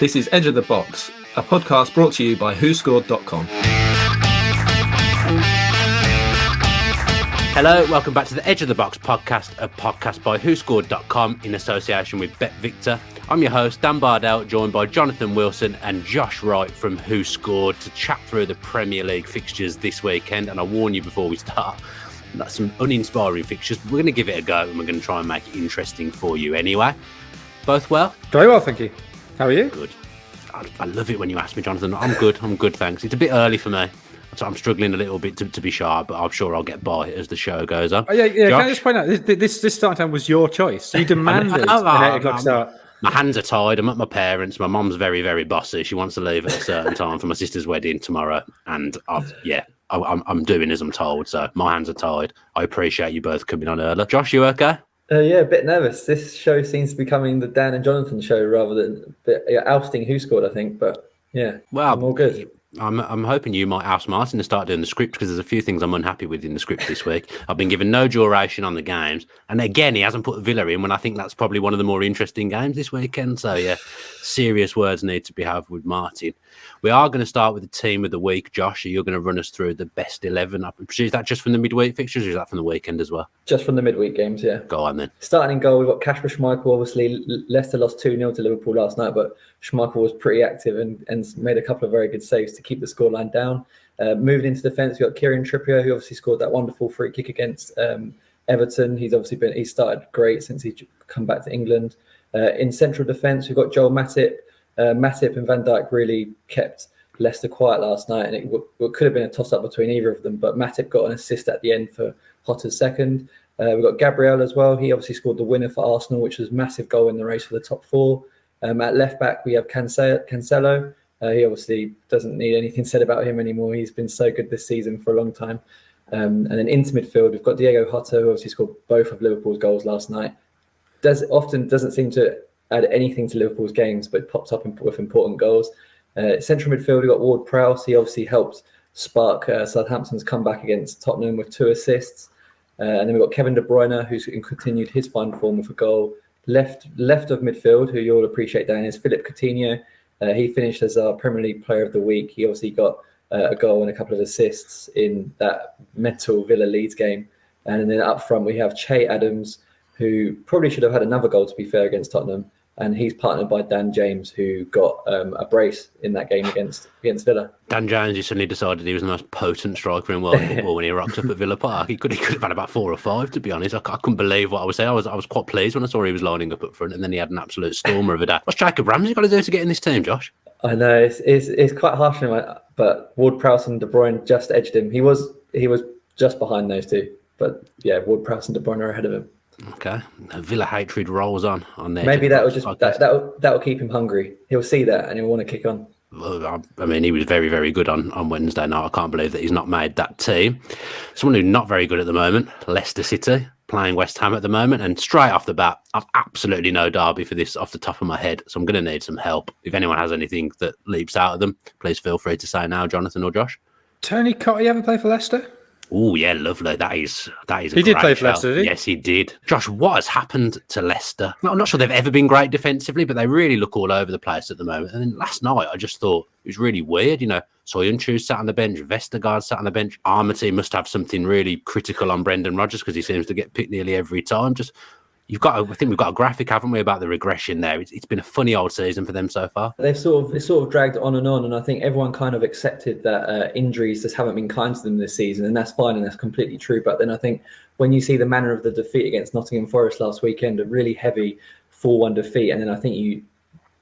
This is Edge of the Box, a podcast brought to you by WhoScored.com. Hello, welcome back to the Edge of the Box podcast, a podcast by WhoScored.com in association with BetVictor. I'm your host, Dan Bardell, joined by Jonathan Wilson and Josh Wright from Who Scored to chat through the Premier League fixtures this weekend. And I warn you before we start, that's some uninspiring fixtures. We're going to give it a go and we're going to try and make it interesting for you anyway. Both well? Very well, thank you. How are you? Good. I love it when you ask me, Jonathan. I'm good, thanks. It's a bit early for me. So I'm struggling a little bit to be sharp, but I'm sure I'll get by as the show goes on. Yeah. Can I just point out, this start time was your choice. You demanded an 8 o'clock start. My hands are tied. I'm at my parents'. My mum's very, very bossy. She wants to leave at a certain time for my sister's wedding tomorrow. And I'm doing as I'm told. So my hands are tied. I appreciate you both coming on early. Josh, you okay? Yeah, a bit nervous. This show seems to be becoming the Dan and Jonathan show rather than ousting Who Scored, I think. But yeah, well, I'm all good. I'm hoping you might ask Martin to start doing the script because there's a few things I'm unhappy with in the script this week. I've been given no duration on the games. And again, he hasn't put Villa in when I think that's probably one of the more interesting games this weekend. So yeah, serious words need to be had with Martin. We are going to start with the team of the week. Josh, you're going to run us through the best 11. Is that just from the midweek fixtures or is that from the weekend as well? Just from the midweek games, yeah. Go on then. Starting in goal, we've got Kasper Schmeichel. Obviously, Leicester lost 2-0 to Liverpool last night, but Schmeichel was pretty active and made a couple of very good saves to keep the scoreline down. Moving into defence, we've got Kieran Trippier, who obviously scored that wonderful free kick against Everton. He started great since he's come back to England. In central defence, we've got Joel Matip. Matip and Van Dijk really kept Leicester quiet last night, and it could have been a toss-up between either of them, but Matip got an assist at the end for Potter's second. We've got Gabriel as well. He obviously scored the winner for Arsenal, which was a massive goal in the race for the top four. At left-back, we have Cancelo. He obviously doesn't need anything said about him anymore. He's been so good this season for a long time. And then into midfield, we've got Diego Jota, who obviously scored both of Liverpool's goals last night. Doesn't seem to add anything to Liverpool's games, but pops up with important goals. Central midfield, we've got Ward-Prowse. He obviously helped spark Southampton's comeback against Tottenham with 2 assists. And then we've got Kevin De Bruyne, who's continued his fine form with a goal. Left of midfield, who you'll appreciate, Dan, is Philippe Coutinho. He finished as our Premier League Player of the Week. He obviously got a goal and a couple of assists in that mental Villa Leeds game. And then up front, we have Che Adams, who probably should have had another goal, to be fair, against Tottenham. And he's partnered by Dan James, who got a brace in that game against Villa. Dan James, you suddenly decided he was the most potent striker in world football when he rocked up at Villa Park. He could have had about 4 or 5, to be honest. I couldn't believe what I was saying. I was quite pleased when I saw he was lining up front, and then he had an absolute stormer of a day. What's Jacob Ramsey got to do to get in this team, Josh? I know it's quite harsh on him, but Ward-Prowse and De Bruyne just edged him. He was just behind those two, but yeah, Ward-Prowse and De Bruyne are ahead of him. Okay, Villa hatred rolls on there. Maybe that'll keep him hungry. He'll see that and he'll want to kick on. I mean, he was very, very good on Wednesday night. I can't believe that he's not made that team. Someone who's not very good at the moment, Leicester City, playing West Ham at the moment. And straight off the bat, I've absolutely no derby for this off the top of my head. So I'm going to need some help. If anyone has anything that leaps out of them, please feel free to say now, Jonathan or Josh. Tony Cottee ever play for Leicester? Oh, yeah, lovely. That is he did play for Leicester, did he? Yes, he did. Josh, what has happened to Leicester? I'm not sure they've ever been great defensively, but they really look all over the place at the moment. And then last night, I just thought it was really weird. Soyuncu sat on the bench, Vestergaard sat on the bench. Armity must have something really critical on Brendan Rodgers because he seems to get picked nearly every time. I think we've got a graphic, haven't we, about the regression there. It's been a funny old season for them so far. They've sort of dragged on, and I think everyone kind of accepted that injuries just haven't been kind to them this season, and that's fine, and that's completely true. But then I think when you see the manner of the defeat against Nottingham Forest last weekend, a really heavy 4-1 defeat, and then I think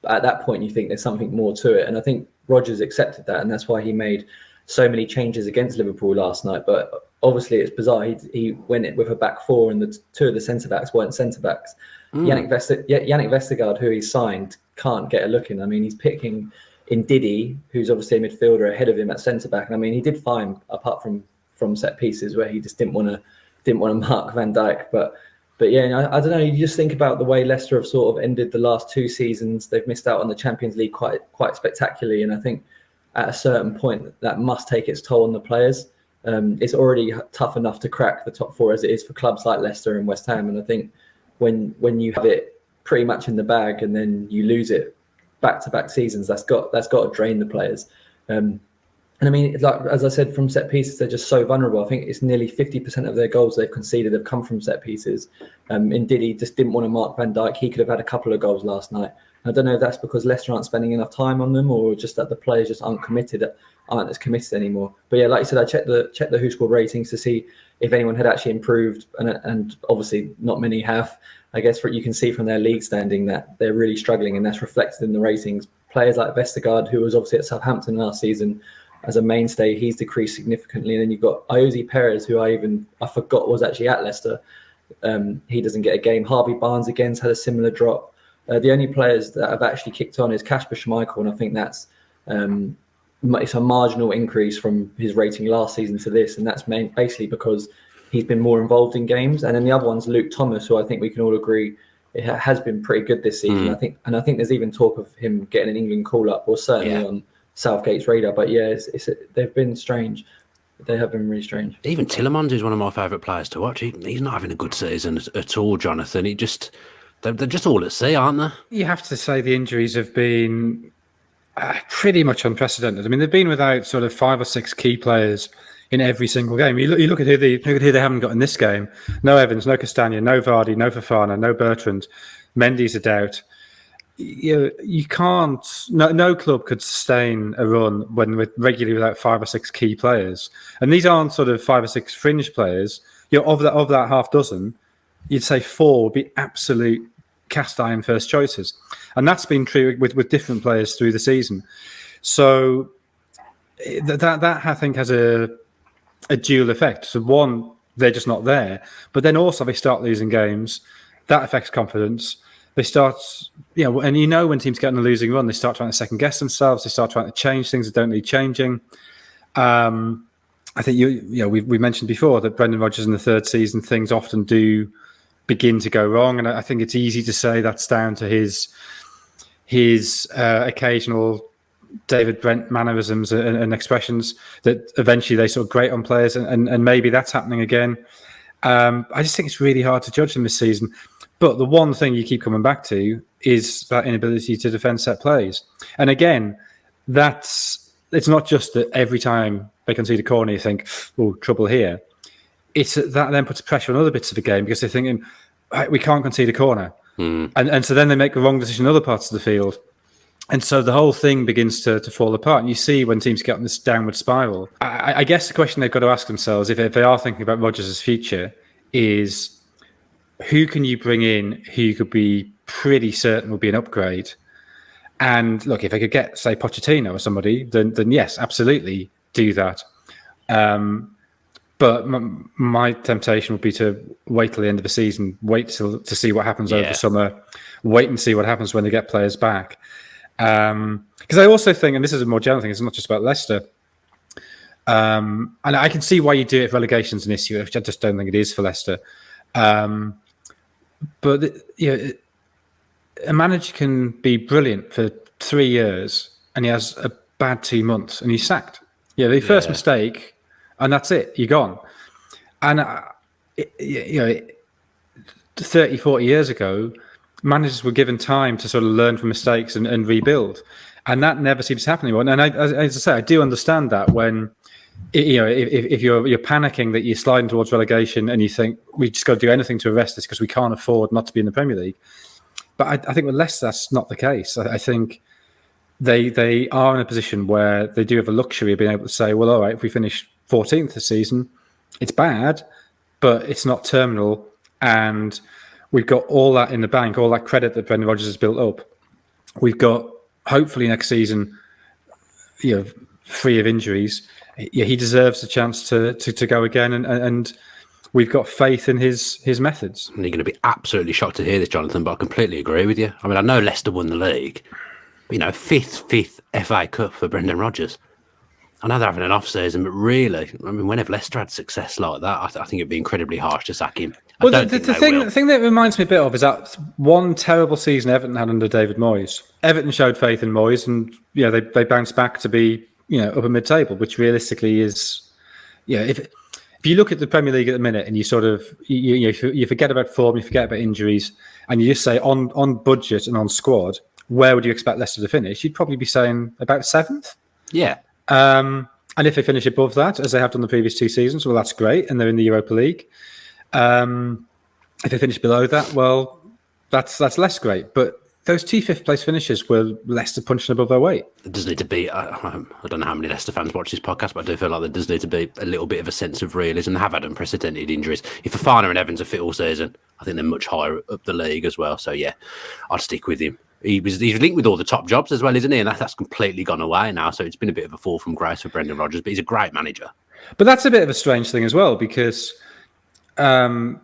at that point you think there's something more to it, and I think Rodgers accepted that, and that's why he made so many changes against Liverpool last night. But obviously it's bizarre. He went with a back four and the 2 of the centre-backs weren't centre-backs. Yannick Vestergaard, who he signed, can't get a look in. I mean, he's picking in Didi, who's obviously a midfielder, ahead of him at centre-back. And I mean, he did fine apart from set pieces where he just didn't want to mark Van Dijk. But yeah, I don't know. You just think about the way Leicester have sort of ended the last 2 seasons. They've missed out on the Champions League quite spectacularly. And I think at a certain point that must take its toll on the players. It's already tough enough to crack the top 4 as it is for clubs like Leicester and West Ham. And I think when you have it pretty much in the bag, and then you lose it back-to-back seasons. That's got to drain the players. And I mean, like as I said, from set pieces, they're just so vulnerable. I think it's nearly 50% of their goals they've conceded have come from set pieces. Ndidi just didn't want to mark Van Dijk. He could have had a couple of goals last night. I don't know if that's because Leicester aren't spending enough time on them, or just that the players just aren't as committed anymore. But yeah, like you said, I checked the WhoScored ratings to see if anyone had actually improved, and obviously not many have. I guess you can see from their league standing that they're really struggling, and that's reflected in the ratings. Players like Vestergaard, who was obviously at Southampton last season as a mainstay, he's decreased significantly. And then you've got Iosi Perez, who I forgot was actually at Leicester. He doesn't get a game. Harvey Barnes again's had a similar drop. The only players that have actually kicked on is Kasper Schmeichel, and I think that's it's a marginal increase from his rating last season to this, and that's basically because he's been more involved in games. And then the other one's Luke Thomas, who I think we can all agree it has been pretty good this season. I think there's even talk of him getting an England call-up, or certainly on Southgate's radar. But yeah, they've been strange. They have been really strange. Even Tielemans is one of my favourite players to watch. He's not having a good season at all, Jonathan. They're just all at sea, aren't they? You have to say the injuries have been pretty much unprecedented. I mean, they've been without sort of 5 or 6 key players in every single game. You look at who they haven't got in this game. No Evans, no Castagna, no Vardy, no Fofana, no Bertrand. Mendy's a doubt. You can't. No club could sustain a run when we're regularly without 5 or 6 key players. And these aren't sort of 5 or 6 fringe players. Of that half dozen, you'd say 4 would be absolute cast iron first choices, and that's been true with different players through the season. So that I think has a dual effect. So one, they're just not there, but then also they start losing games. That affects confidence. They start, and when teams get on a losing run, they start trying to second guess themselves. They start trying to change things that don't need changing. I think we mentioned before that Brendan Rodgers in the third season, things often do begin to go wrong, and I think it's easy to say that's down to his occasional David Brent mannerisms and expressions that eventually they sort of grate on players, and maybe that's happening again. I just think it's really hard to judge them this season. But the one thing you keep coming back to is that inability to defend set plays, and again, it's not just that every time they concede a corner you think, "Oh, trouble here." It's that then puts pressure on other bits of the game because they're thinking, we can't concede a corner. And so then they make the wrong decision in other parts of the field. And so the whole thing begins to fall apart. And you see when teams get on this downward spiral. I guess the question they've got to ask themselves, if they are thinking about Rodgers' future, is who can you bring in who you could be pretty certain will be an upgrade? And look, if they could get, say, Pochettino or somebody, then yes, absolutely do that. But my temptation would be to wait till the end of the season, wait to see what happens over summer, wait and see what happens when they get players back. Because I also think, and this is a more general thing, it's not just about Leicester, and I can see why you do it if relegation's an issue, which I just don't think it is for Leicester. But a manager can be brilliant for 3 years and he has a bad 2 months and he's sacked. The first mistake, and that's it, you're gone. And 30, 40 years ago, managers were given time to sort of learn from mistakes and rebuild. And that never seems to happen anymore. And as I say, I do understand that when, if you're panicking that you're sliding towards relegation and you think, we just got to do anything to arrest this because we can't afford not to be in the Premier League. But I think with Leicester, that's not the case. I think they are in a position where they do have a luxury of being able to say, well, all right, if we finish 14th this season, it's bad, but it's not terminal. And we've got all that in the bank, all that credit that Brendan Rodgers has built up. We've got, hopefully next season, free of injuries. He deserves a chance to go again. And we've got faith in his methods. And you're going to be absolutely shocked to hear this, Jonathan, but I completely agree with you. I mean, I know Leicester won the league, but, fifth FA Cup for Brendan Rodgers. I know they're having an off-season, but really, I mean, whenever Leicester had success like that, I think it'd be incredibly harsh to sack him. Well, the thing that reminds me a bit of is that one terrible season Everton had under David Moyes. Everton showed faith in Moyes, and they bounced back to be upper mid-table, which realistically is, if if you look at the Premier League at the minute and you sort of you forget about form, you forget about injuries, and you just say on budget and on squad, where would you expect Leicester to finish? You'd probably be saying about 7th. Yeah. And if they finish above that, as they have done the previous 2 seasons, well, that's great, and they're in the Europa League. If they finish below that, well, that's less great. But those 2 fifth-place finishes were Leicester punching above their weight. There does need to be, I don't know how many Leicester fans watch this podcast, but I do feel like there does need to be a little bit of a sense of realism. They have had unprecedented injuries. If Fofana and Evans are fit all season, I think they're much higher up the league as well. So, yeah, I'd stick with him. He's linked with all the top jobs as well, isn't he? And that's completely gone away now. So it's been a bit of a fall from grace for Brendan Rodgers, but he's a great manager. But that's a bit of a strange thing as well, because Brendan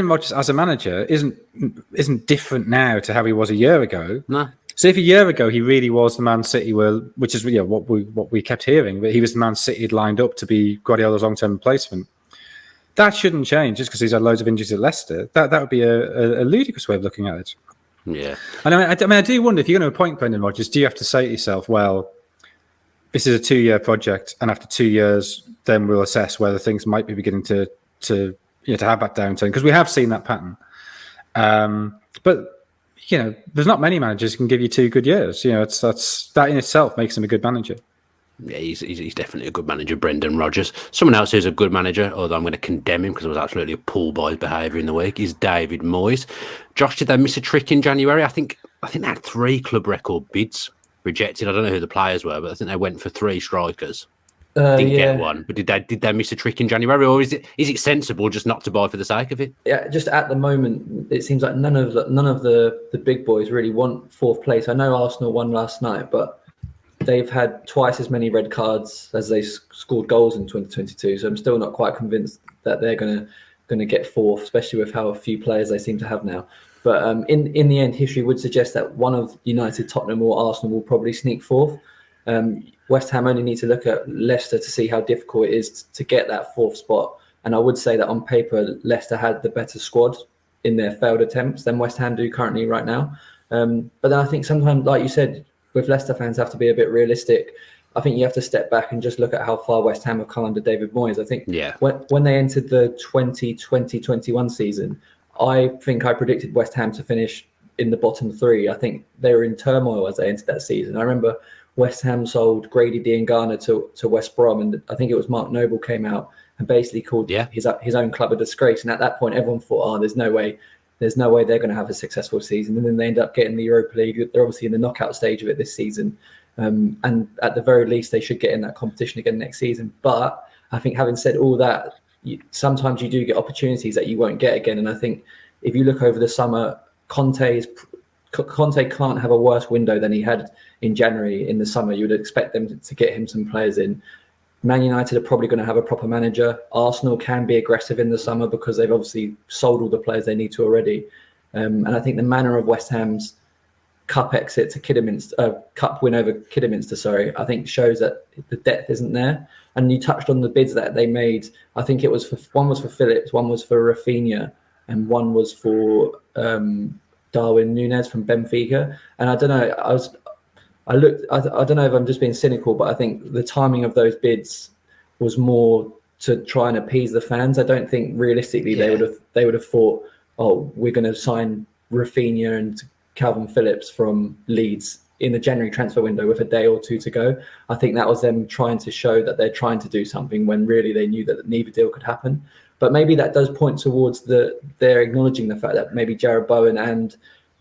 Rodgers as a manager isn't different now to how he was a year ago. No. So if a year ago he really was the Man City, which is what we kept hearing, but he was the Man City lined up to be Guardiola's long-term replacement. That shouldn't change just because he's had loads of injuries at Leicester. That would be a ludicrous way of looking at it. Yeah. And I do wonder, if you're going to appoint Brendan Rodgers, do you have to say to yourself, well, this is a 2-year project, and after 2 years, then we'll assess whether things might be beginning to have that downturn, because we have seen that pattern. But there's not many managers who can give you 2 good years. That in itself makes him a good manager. Yeah, he's definitely a good manager, Brendan Rodgers. Someone else who's a good manager, although I'm going to condemn him because I was absolutely appalled by his behaviour in the week, is David Moyes. Josh, did they miss a trick in January? I think they had 3 club record bids rejected. I don't know who the players were, but I think they went for 3 strikers. Didn't get one. But did they miss a trick in January, or is it sensible just not to buy for the sake of it? Yeah, just at the moment, it seems like none of the big boys really want 4th place. I know Arsenal won last night, but they've had twice as many red cards as they scored goals in 2022. So I'm still not quite convinced that they're going to get 4th, especially with how few players they seem to have now. But in the end, history would suggest that one of United, Tottenham, or Arsenal will probably sneak 4th. West Ham only need to look at Leicester to see how difficult it is to get that 4th spot. And I would say that on paper, Leicester had the better squad in their failed attempts than West Ham do currently right now. But then I think sometimes, like you said, with Leicester fans have to be a bit realistic. I think you have to step back and just look at how far West Ham have come under David Moyes. I think when they entered the 2020-21 season, I think I predicted West Ham to finish in the bottom 3. I think they were in turmoil as they entered that season. I remember West Ham sold Grady Diangana to West Brom, and I think it was Mark Noble came out and basically called his own club a disgrace. And at that point, everyone thought, there's no way they're going to have a successful season. And then they end up getting the Europa League. They're obviously in the knockout stage of it this season. And at the very least, they should get in that competition again next season. But I think having said all that, sometimes you do get opportunities that you won't get again. And I think if you look over the summer, Conte can't have a worse window than he had in January in the summer. You would expect them to get him some players in. Man United are probably going to have a proper manager. Arsenal can be aggressive in the summer because they've obviously sold all the players they need to already. And I think the manner of West Ham's cup exit to Kidderminster, cup win over Kidderminster, I think shows that the depth isn't there. And you touched on the bids that they made. I think it was one was for Phillips, one was for Rafinha, and one was for Darwin Núñez from Benfica. And I don't know, I don't know if I'm just being cynical, but I think the timing of those bids was more to try and appease the fans. I don't think realistically they would have thought, we're going to sign Rafinha and Calvin Phillips from Leeds in the January transfer window with a day or 2 to go. I think that was them trying to show that they're trying to do something when really they knew that neither deal could happen. But maybe that does point towards they're acknowledging the fact that maybe Jared Bowen and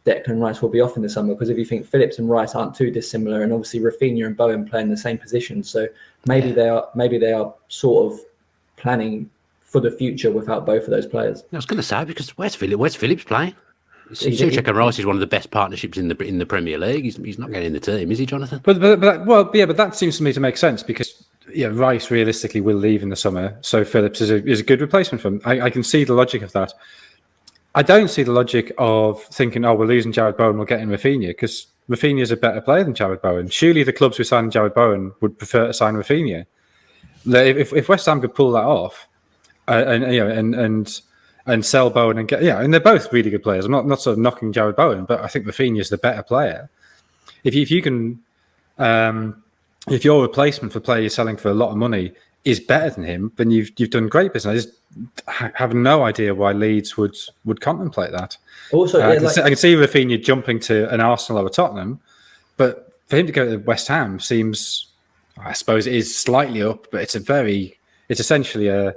Declan Rice will be off in the summer, because if you think Phillips and Rice aren't too dissimilar, and obviously Rafinha and Bowen play in the same position, so maybe they are sort of planning for the future without both of those players. I was going to say, because where's Phillips playing? Souček and Rice is one of the best partnerships in the Premier League. He's not getting in the team, is he, Jonathan? But that seems to me to make sense, because Rice realistically will leave in the summer, so Phillips is a good replacement for him. I can see the logic of that. I don't see the logic of thinking, we're losing Jared Bowen, we'll get in Rafinha, because Rafinha is a better player than Jared Bowen. Surely the clubs who signed Jared Bowen would prefer to sign Rafinha. If West Ham could pull that off, and sell Bowen and get and they're both really good players. I'm not sort of knocking Jared Bowen, but I think Rafinha is the better player. If you can, if your replacement for a player you're selling for a lot of money is better than him, then you've done great business. I just have no idea why Leeds would contemplate that. Also, I can see Rafinha jumping to an Arsenal or a Tottenham, but for him to go to West Ham seems, I suppose, it is slightly up, but it's essentially a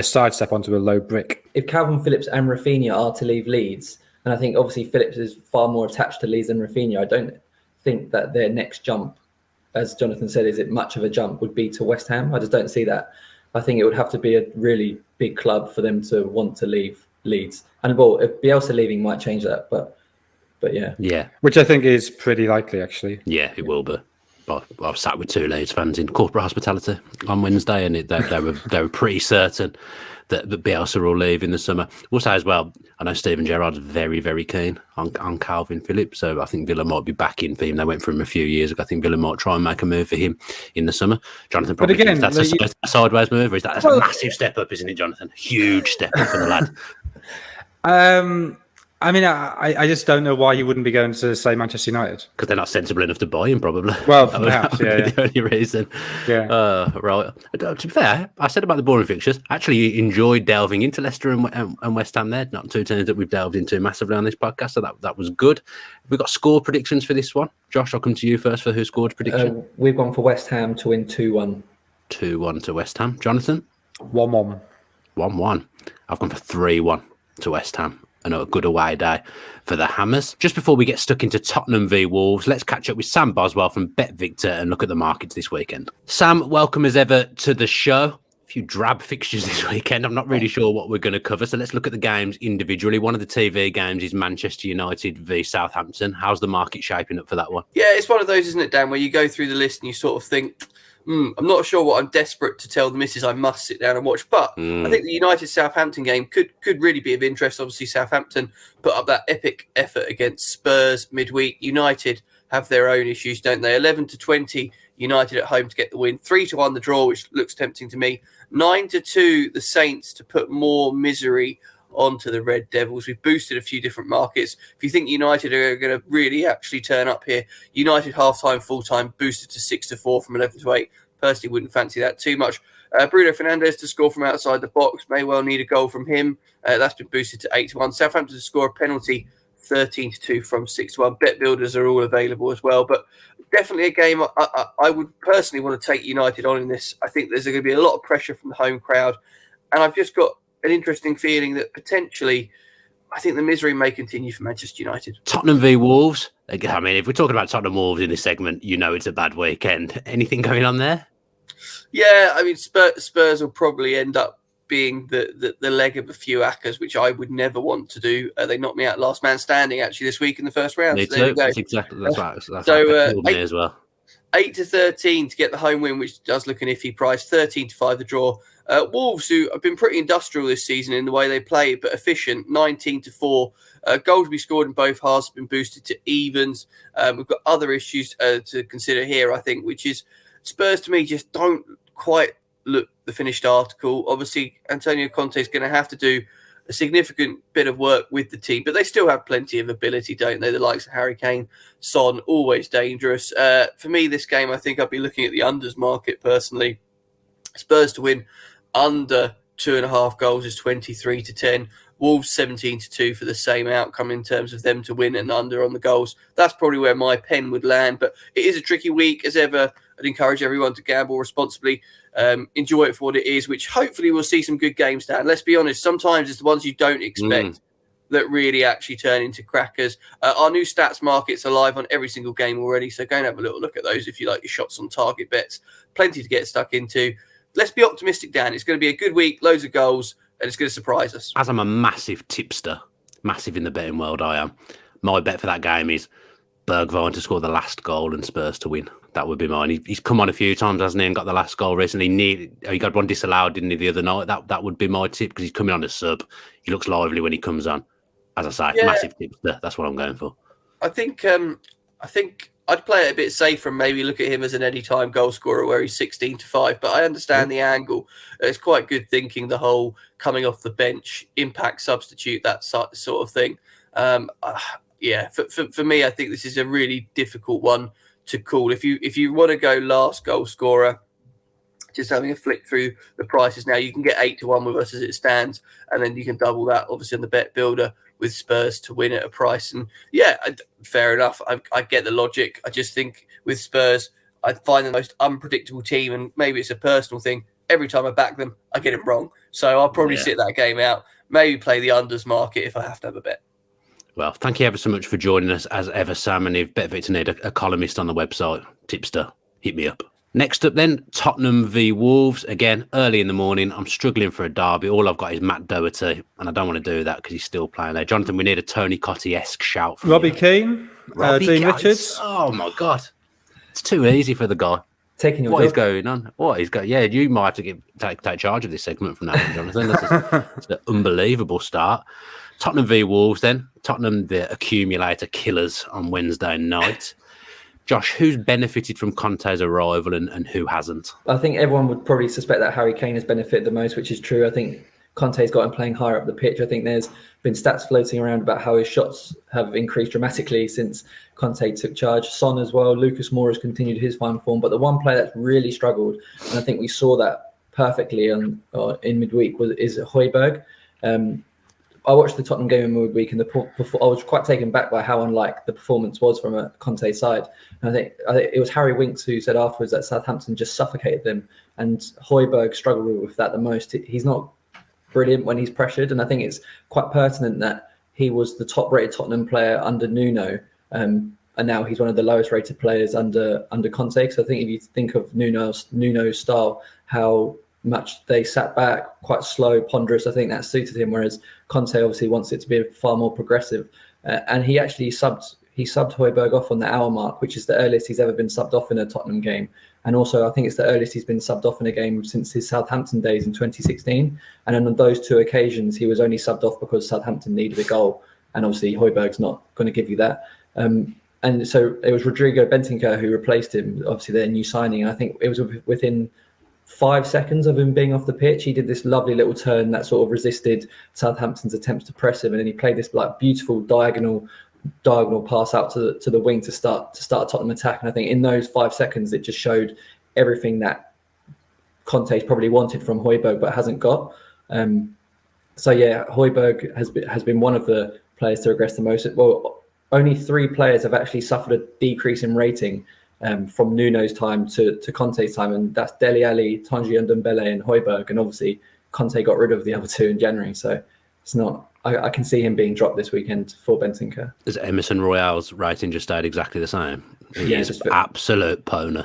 sidestep onto a low brick. If Calvin Phillips and Rafinha are to leave Leeds, and I think obviously Phillips is far more attached to Leeds than Rafinha, I don't think that their next jump, as Jonathan said, is it much of a jump, would be to West Ham. I just don't see that. I think it would have to be a really big club for them to want to leave Leeds. And well, if Bielsa leaving might change that, but yeah. Yeah. Which I think is pretty likely, actually. Yeah, it will be. But I've sat with 2 Leeds fans in corporate hospitality on Wednesday, and they were pretty certain that Bielsa will leave in the summer. We'll say as well, I know Steven Gerrard's very, very keen on Calvin Phillips, so I think Villa might be back in for him. They went for him a few years ago. I think Villa might try and make a move for him in the summer. Jonathan probably thinks that's a sideways move, or is that's a massive step up, isn't it, Jonathan? Huge step up for the lad. I mean, I just don't know why he wouldn't be going to, say, Manchester United. Because they're not sensible enough to buy him, probably. Well, perhaps, yeah. The only reason. Yeah. Right. To be fair, I said about the boring fixtures. Actually enjoyed delving into Leicester and West Ham there. Not 2 teams that we've delved into massively on this podcast, so that was good. We've got score predictions for this one. Josh, I'll come to you first for who scored prediction. We've gone for West Ham to win 2-1. 2-1 to West Ham. Jonathan? 1-1. 1-1. I've gone for 3-1 to West Ham. And a good away day for the Hammers. Just before we get stuck into Tottenham v Wolves, let's catch up with Sam Boswell from Bet Victor and look at the markets this weekend. Sam, welcome as ever to the show. A few drab fixtures this weekend. I'm not really sure what we're going to cover, so let's look at the games individually. One of the TV games is Manchester United v Southampton. How's the market shaping up for that one? Yeah, it's one of those, isn't it, Dan, where you go through the list and you sort of think, I'm not sure what I'm desperate to tell the missus I must sit down and watch. But I think the United-Southampton game could really be of interest. Obviously, Southampton put up that epic effort against Spurs midweek. United have their own issues, don't they? 11-20, United at home to get the win. 3-1 the draw, which looks tempting to me. 9-2 the Saints to put more misery onto the Red Devils. We've boosted a few different markets. If you think United are going to really actually turn up here, United half-time, full-time, boosted to 6-4 from 11-8. Personally, wouldn't fancy that too much. Bruno Fernandes to score from outside the box. May well need a goal from him. That's been boosted to 8-1. Southampton to score a penalty, 13-2 from 6-1. Bet builders are all available as well. But definitely a game I would personally want to take United on in this. I think there's going to be a lot of pressure from the home crowd. And I've just got an interesting feeling that potentially I think the misery may continue for Manchester United. Tottenham v Wolves. I mean, if we're talking about Tottenham Wolves in this segment, you know it's a bad weekend. Anything going on there? Yeah, I mean, Spurs will probably end up being the leg of a few Ackers, which I would never want to do. They knocked me out last man standing actually this week in the first round. Me so too. That's exactly that's right. So as well. 8-13 to get the home win, which does look an iffy price. 13-5 the draw. Wolves, who have been pretty industrial this season in the way they play, but efficient, 19-4. Goals to be scored in both halves have been boosted to evens. We've got other issues to consider here, I think, which is Spurs to me just don't quite look the finished article. Obviously, Antonio Conte is going to have to do a significant bit of work with the team, but they still have plenty of ability, don't they? The likes of Harry Kane, Son, always dangerous. For me, this game, I think I'd be looking at the unders market personally. Spurs to win under 2.5 goals is 23-10. Wolves 17-2 for the same outcome in terms of them to win and under on the goals. That's probably where my pen would land, but it is a tricky week. As ever, I'd encourage everyone to gamble responsibly. Enjoy it for what it is, which hopefully we'll see some good games, Dan. Let's be honest, sometimes it's the ones you don't expect that really actually turn into crackers. Our new stats markets are live on every single game already, so go and have a little look at those if you like your shots on target bets. Plenty to get stuck into. Let's be optimistic, Dan. It's going to be a good week, loads of goals, and it's going to surprise us. As I'm a massive tipster, massive in the betting world, I am. My bet for that game is Bergwijn to score the last goal and Spurs to win. That would be mine. He's come on a few times, hasn't he, and got the last goal recently. He got one disallowed, didn't he, the other night? That would be my tip because he's coming on a sub. He looks lively when he comes on. As I say, massive tipster. That's what I'm going for. I think I'd play it a bit safer and maybe look at him as an anytime goal scorer where he's 16-5. But I understand the angle. It's quite good thinking, the whole coming off the bench, impact substitute, that sort of thing. For me, I think this is a really difficult one to call. If you want to go last goal scorer, just having a flick through the prices now, you can get 8-1 with us as it stands, and then you can double that obviously on the bet builder with Spurs to win at a price. And yeah, fair enough. I get the logic. I just think with Spurs, I find the most unpredictable team, and maybe it's a personal thing. Every time I back them, I get it wrong. So I'll probably sit that game out, maybe play the unders market if I have to have a bet. Well, thank you ever so much for joining us as ever, Sam. And if Bet Victor need a columnist on the website, tipster, hit me up. Next up then, Tottenham v Wolves. Again, early in the morning. I'm struggling for a derby. All I've got is Matt Doherty, and I don't want to do that because he's still playing there. Jonathan, we need a Tony Cottee-esque shout from Robbie you. Keane, Dean Richards. Oh, my God. It's too easy for the guy. Taking your What is job. going on? What is going? Yeah, you might have to take charge of this segment from now on, Jonathan. It's an unbelievable start. Tottenham v Wolves then. Tottenham, the accumulator killers on Wednesday night. Josh, who's benefited from Conte's arrival and who hasn't? I think everyone would probably suspect that Harry Kane has benefited the most, which is true. I think Conte's got him playing higher up the pitch. I think there's been stats floating around about how his shots have increased dramatically since Conte took charge. Son as well. Lucas Moura has continued his fine form. But the one player that's really struggled, and I think we saw that perfectly in midweek, is Hojbjerg. I watched the Tottenham game in midweek, and I was quite taken back by how unlike the performance was from a Conte side. And I think it was Harry Winks who said afterwards that Southampton just suffocated them, and Hojbjerg struggled with that the most. He's not brilliant when he's pressured, and I think it's quite pertinent that he was the top-rated Tottenham player under Nuno, and now he's one of the lowest-rated players under Conte. Because I think if you think of Nuno's style, how much they sat back, quite slow, ponderous, I think that suited him, whereas Conte obviously wants it to be far more progressive. And he actually subbed Hojbjerg off on the hour mark, which is the earliest he's ever been subbed off in a Tottenham game. And also, I think it's the earliest he's been subbed off in a game since his Southampton days in 2016. And on those two occasions, he was only subbed off because Southampton needed a goal. And obviously, Hojbjerg's not going to give you that. And so it was Rodrigo Bentancur who replaced him, obviously their new signing. And I think it was within 5 seconds of him being off the pitch, he did this lovely little turn that sort of resisted Southampton's attempts to press him, and then he played this like beautiful diagonal pass out to the wing to start a Tottenham attack. And I think in those 5 seconds, it just showed everything that Conte's probably wanted from Hojbjerg but hasn't got. So yeah, Hojbjerg has been one of the players to regress the most. Well, only 3 players have actually suffered a decrease in rating from Nuno's time to Conte's time, and that's Dele Alli, Tanguy Ndombele, and Hojbjerg. And obviously, Conte got rid of the other 2 in January, so it's not. I can see him being dropped this weekend for Bentancur. Is Emerson Royale's rating just stayed exactly the same? He's absolute pony.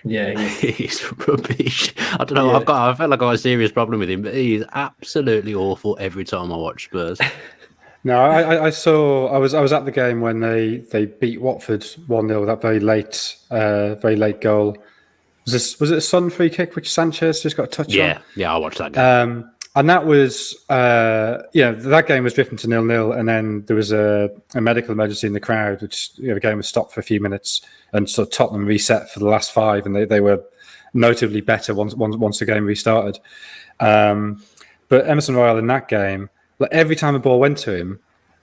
Yeah, he's rubbish. I don't know. Yeah. I felt like I got a serious problem with him, but he's absolutely awful every time I watch Spurs. No, I saw. I was at the game when they beat Watford 1-0 with that very late goal. Was it a Son free kick which Sanchez just got a touch on? Yeah, I watched that game. And that was that game was driven to 0-0, and then there was a medical emergency in the crowd, which the game was stopped for a few minutes, and so Tottenham reset for the last 5, and they were notably better once the game restarted. But Emerson Royale in that game, like every time a ball went to him,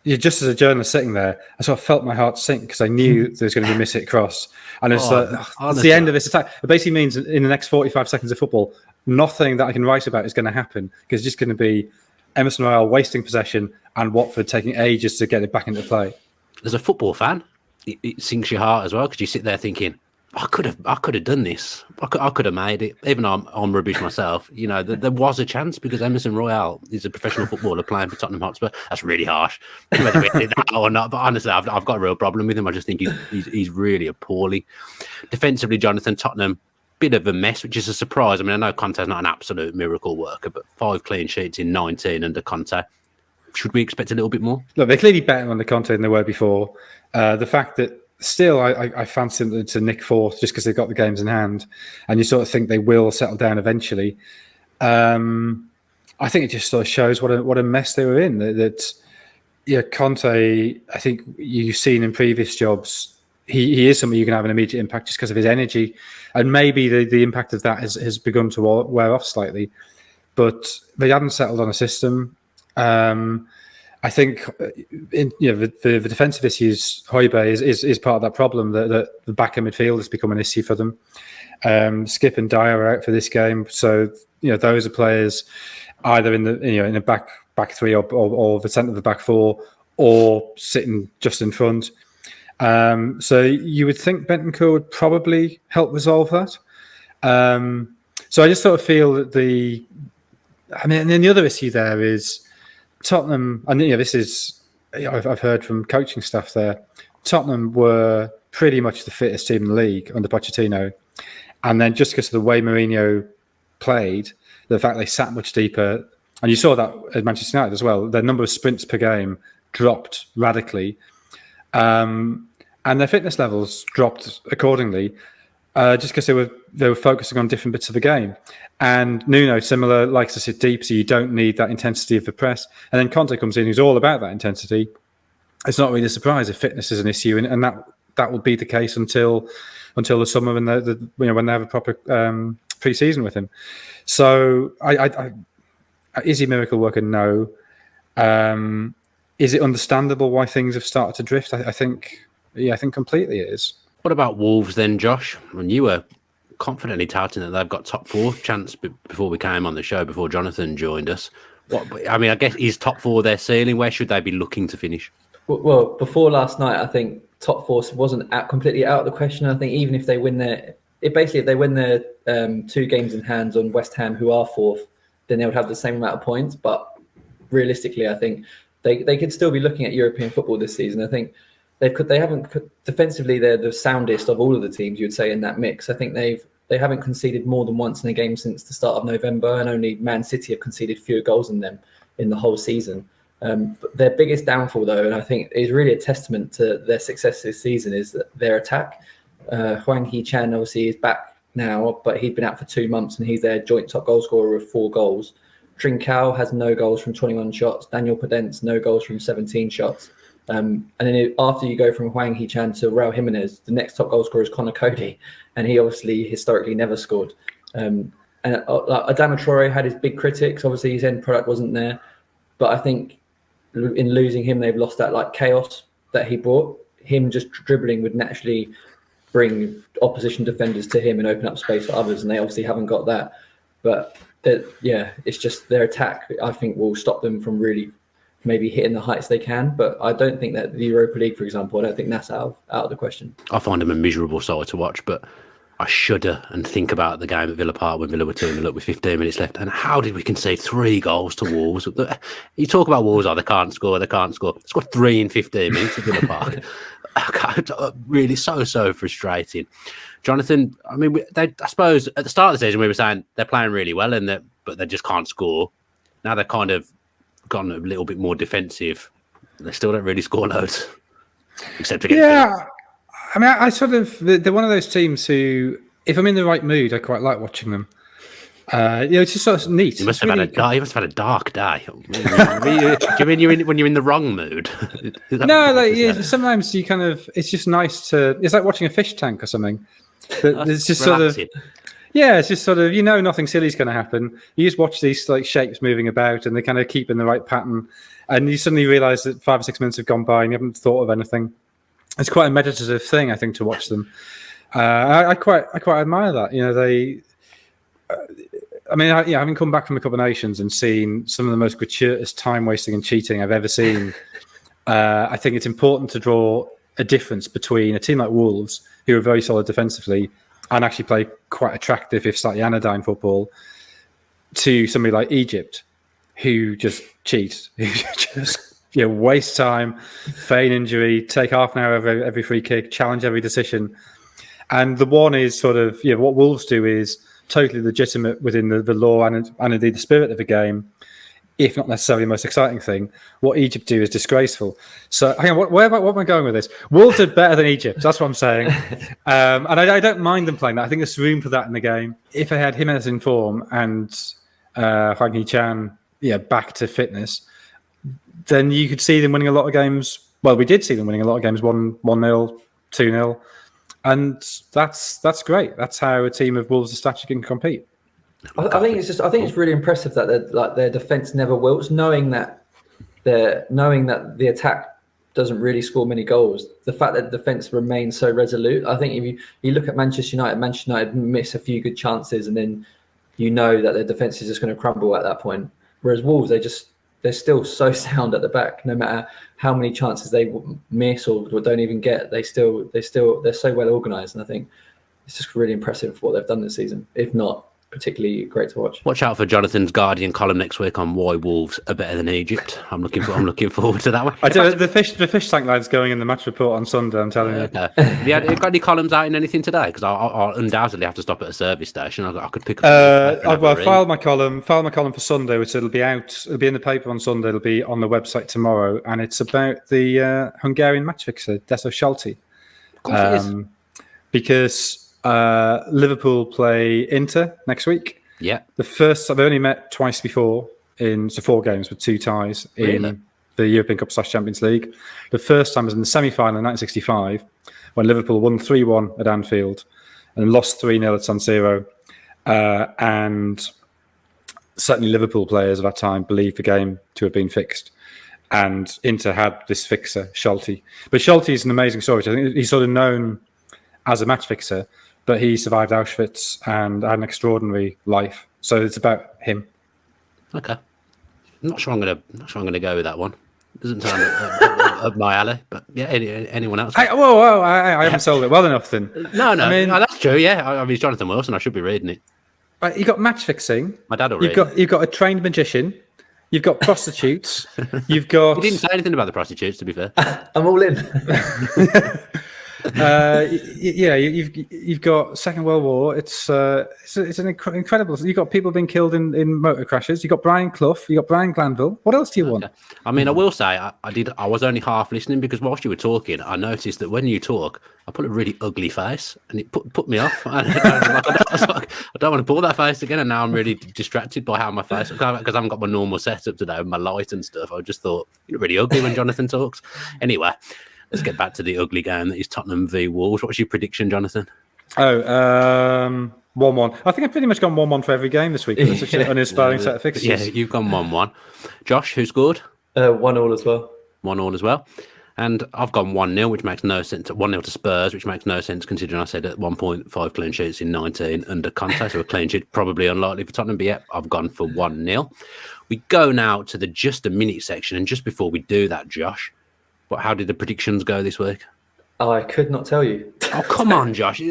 just as a journalist sitting there, I sort of felt my heart sink because I knew there was going to be a miss-hit cross. And it's it's the end of this attack. It basically means in the next 45 seconds of football, nothing that I can write about is going to happen because it's just going to be Emerson Royale wasting possession and Watford taking ages to get it back into play. As a football fan, it sinks your heart as well because you sit there thinking, I could have done this. I could have made it. Even though I'm rubbish myself, there was a chance because Emerson Royale is a professional footballer playing for Tottenham Hotspur. That's really harsh, whether we did that or not. But honestly, I've got a real problem with him. I just think he's really appalling. Defensively, Jonathan, Tottenham, bit of a mess, which is a surprise. I mean, I know Conte's not an absolute miracle worker, but 5 clean sheets in 19 under Conte. Should we expect a little bit more? Look, they're clearly better under Conte than they were before. The fact that still, I fancy them to nick 4th just because they've got the games in hand, and you sort of think they will settle down eventually. I think it just sort of shows what a mess they were in. That Conte, I think you've seen in previous jobs, he is somebody you can have an immediate impact just because of his energy, and maybe the impact of that has begun to wear off slightly. But they hadn't settled on a system. And I think the defensive issues, Hojbjerg is part of that problem, that the back of midfield has become an issue for them. Skip and Dyer are out for this game, so those are players either in the back three or the centre of the back four, or sitting just in front. So you would think Bentancur would probably help resolve that. So I just sort of feel that and then the other issue there is Tottenham, and this is, I've heard from coaching staff there, Tottenham were pretty much the fittest team in the league under Pochettino. And then just because of the way Mourinho played, the fact they sat much deeper, and you saw that at Manchester United as well, their number of sprints per game dropped radically. And their fitness levels dropped accordingly, just because they were focusing on different bits of the game. And Nuno, similar, likes to sit deep, so you don't need that intensity of the press. And then Conte comes in, who's all about that intensity. It's not really a surprise if fitness is an issue, and that will be the case until the summer when they have a proper pre-season with him. So, is he a miracle worker? No. Is it understandable why things have started to drift? I think completely it is. What about Wolves then, Josh? When you were confidently touting that they've got top four chance before we came on the show, before Jonathan joined us. I guess is top four their ceiling? Where should they be looking to finish? Well, before last night, I think top four wasn't completely out of the question. I think even if they win if they win their 2 games in hand on West Ham, who are fourth, then they would have the same amount of points. But realistically, I think they could still be looking at European football this season. I think they haven't defensively, they're the soundest of all of the teams, you'd say, in that mix. I think they haven't conceded more than once in a game since the start of November, and only Man City have conceded fewer goals than them in the whole season. But their biggest downfall, though, and I think is really a testament to their success this season, is that their attack. Hwang Hee-chan obviously is back now, but he'd been out for 2 months, and he's their joint top goal scorer with 4 goals. Trincao has no goals from 21 shots. Daniel Podence, no goals from 17 shots. And then after you go from Hwang Hee-chan to Raul Jimenez, the next top goal scorer is Conor Cody, and he obviously historically never scored. And Adama Traore had his big critics. Obviously, his end product wasn't there, but I think in losing him, they've lost that chaos that he brought. Him just dribbling would naturally bring opposition defenders to him and open up space for others, and they obviously haven't got that. But it's just their attack, I think, will stop them from really maybe hitting the heights they can. But I don't think that the Europa League, for example, I don't think that's out of the question. I find them a miserable side to watch, but I shudder and think about the game at Villa Park when Villa were 2-0 with 15 minutes left. And how did we concede 3 goals to Wolves? You talk about Wolves, they can't score. They scored 3 in 15 minutes at Villa Park. Really so frustrating. Jonathan, I suppose at the start of the season we were saying they're playing really well, but they just can't score. Now they're kind of gone a little bit more defensive. They still don't really score loads, except against Villa. I sort of, they're one of those teams who, if I'm in the right mood, I quite like watching them. It's just sort of neat. You must have had a dark day. Do you mean when you're in the wrong mood? No, sometimes you kind of, it's just nice to, it's like watching a fish tank or something. It's just relaxing. It's just sort of, nothing silly is going to happen. You just watch these shapes moving about, and they kind of keep in the right pattern, and you suddenly realise that 5 or 6 minutes have gone by and you haven't thought of anything. It's quite a meditative thing, I think, to watch them. I quite admire that. Having come back from a couple of nations and seen some of the most gratuitous time wasting and cheating I've ever seen, I think it's important to draw a difference between a team like Wolves, who are very solid defensively and actually play quite attractive, if slightly anodyne football, to somebody like Egypt, who just cheat, who just waste time, feign injury, take half an hour every free kick, challenge every decision. And the one is sort of, what Wolves do is totally legitimate within the law and indeed the spirit of the game, if not necessarily the most exciting thing. What Egypt do is disgraceful. So, hang on, what am I going with this? Wolves are better than Egypt. That's what I'm saying. And I don't mind them playing that. I think there's room for that in the game. If they had Jimenez in form and Hwang Hee-chan back to fitness, then you could see them winning a lot of games. Well, we did see them winning a lot of games, 1-0, 2-0. And that's great. That's how a team of Wolves of stature can compete. I think it's really impressive that their defence never wilts, knowing that they're knowing that the attack doesn't really score many goals. The fact that the defence remains so resolute, I think if you look at Manchester United miss a few good chances, and then you know that their defence is just going to crumble at that point. Whereas Wolves, they're still so sound at the back. No matter how many chances they miss or don't even get, they're so well organised. And I think it's just really impressive what they've done this season. If not, particularly great to watch. Watch out for Jonathan's Guardian column next week on why Wolves are better than Egypt. I'm looking forward to that one. The fish tank line's going in the match report on Sunday. I'm telling you. Okay. Have you got any columns out in anything today? Because I'll undoubtedly have to stop at a service station. I could pick up. I filed my column for Sunday, which it'll be out. It'll be in the paper on Sunday. It'll be on the website tomorrow, and it's about the Hungarian match fixer Deso Shalti. Because Liverpool play Inter next week. Yeah. The first, I've only met twice before in 4 games with 2 ties in the European Cup / Champions League. The first time was in the semi-final in 1965 when Liverpool won 3-1 at Anfield and lost 3-0 at San Siro. And certainly Liverpool players at that time believed the game to have been fixed. And Inter had this fixer, Shalti. But Shalti is an amazing story. I think he's sort of known as a match fixer, but he survived Auschwitz and had an extraordinary life. So it's about him. Okay, I'm not sure I'm gonna go with that one. Doesn't sound up my alley, but yeah. Anyone else? I haven't sold it well enough then. No, I mean, that's true. Yeah, I mean, it's Jonathan Wilson. I should be reading it. You got match fixing. My dad will read. You've got a trained magician. You've got prostitutes. You've got. You didn't say anything about the prostitutes, to be fair. I'm all in. You've got Second World War. It's an incredible. You've got people being killed in motor crashes. You've got Brian Clough. You've got Brian Glanville. What else do you want? I mean, I will say I was only half listening because whilst you were talking, I noticed that when you talk, I put a really ugly face, and it put me off. I don't want to pull that face again, and now I'm really distracted by how my face, because I haven't got my normal setup today with my light and stuff. I just thought you're really ugly when Jonathan talks. Anyway. Let's get back to the ugly game that is Tottenham v Wolves. What's your prediction, Jonathan? 1-1. I think I've pretty much gone 1-1 for every game this week. It's such an uninspiring set of fixtures. Yeah, you've gone 1-1. Josh, who scored? 1-1 as well. 1-1 as well. And I've gone 1-0, which makes no sense. 1-0 to Spurs, which makes no sense considering I said at 1.5 clean sheets in 19 under Conte, so a clean sheet probably unlikely for Tottenham. But yeah, I've gone for 1-0. We go now to the just a minute section, and just before we do that, Josh, how did the predictions go this week? I could not tell you. Oh, come on, Josh. I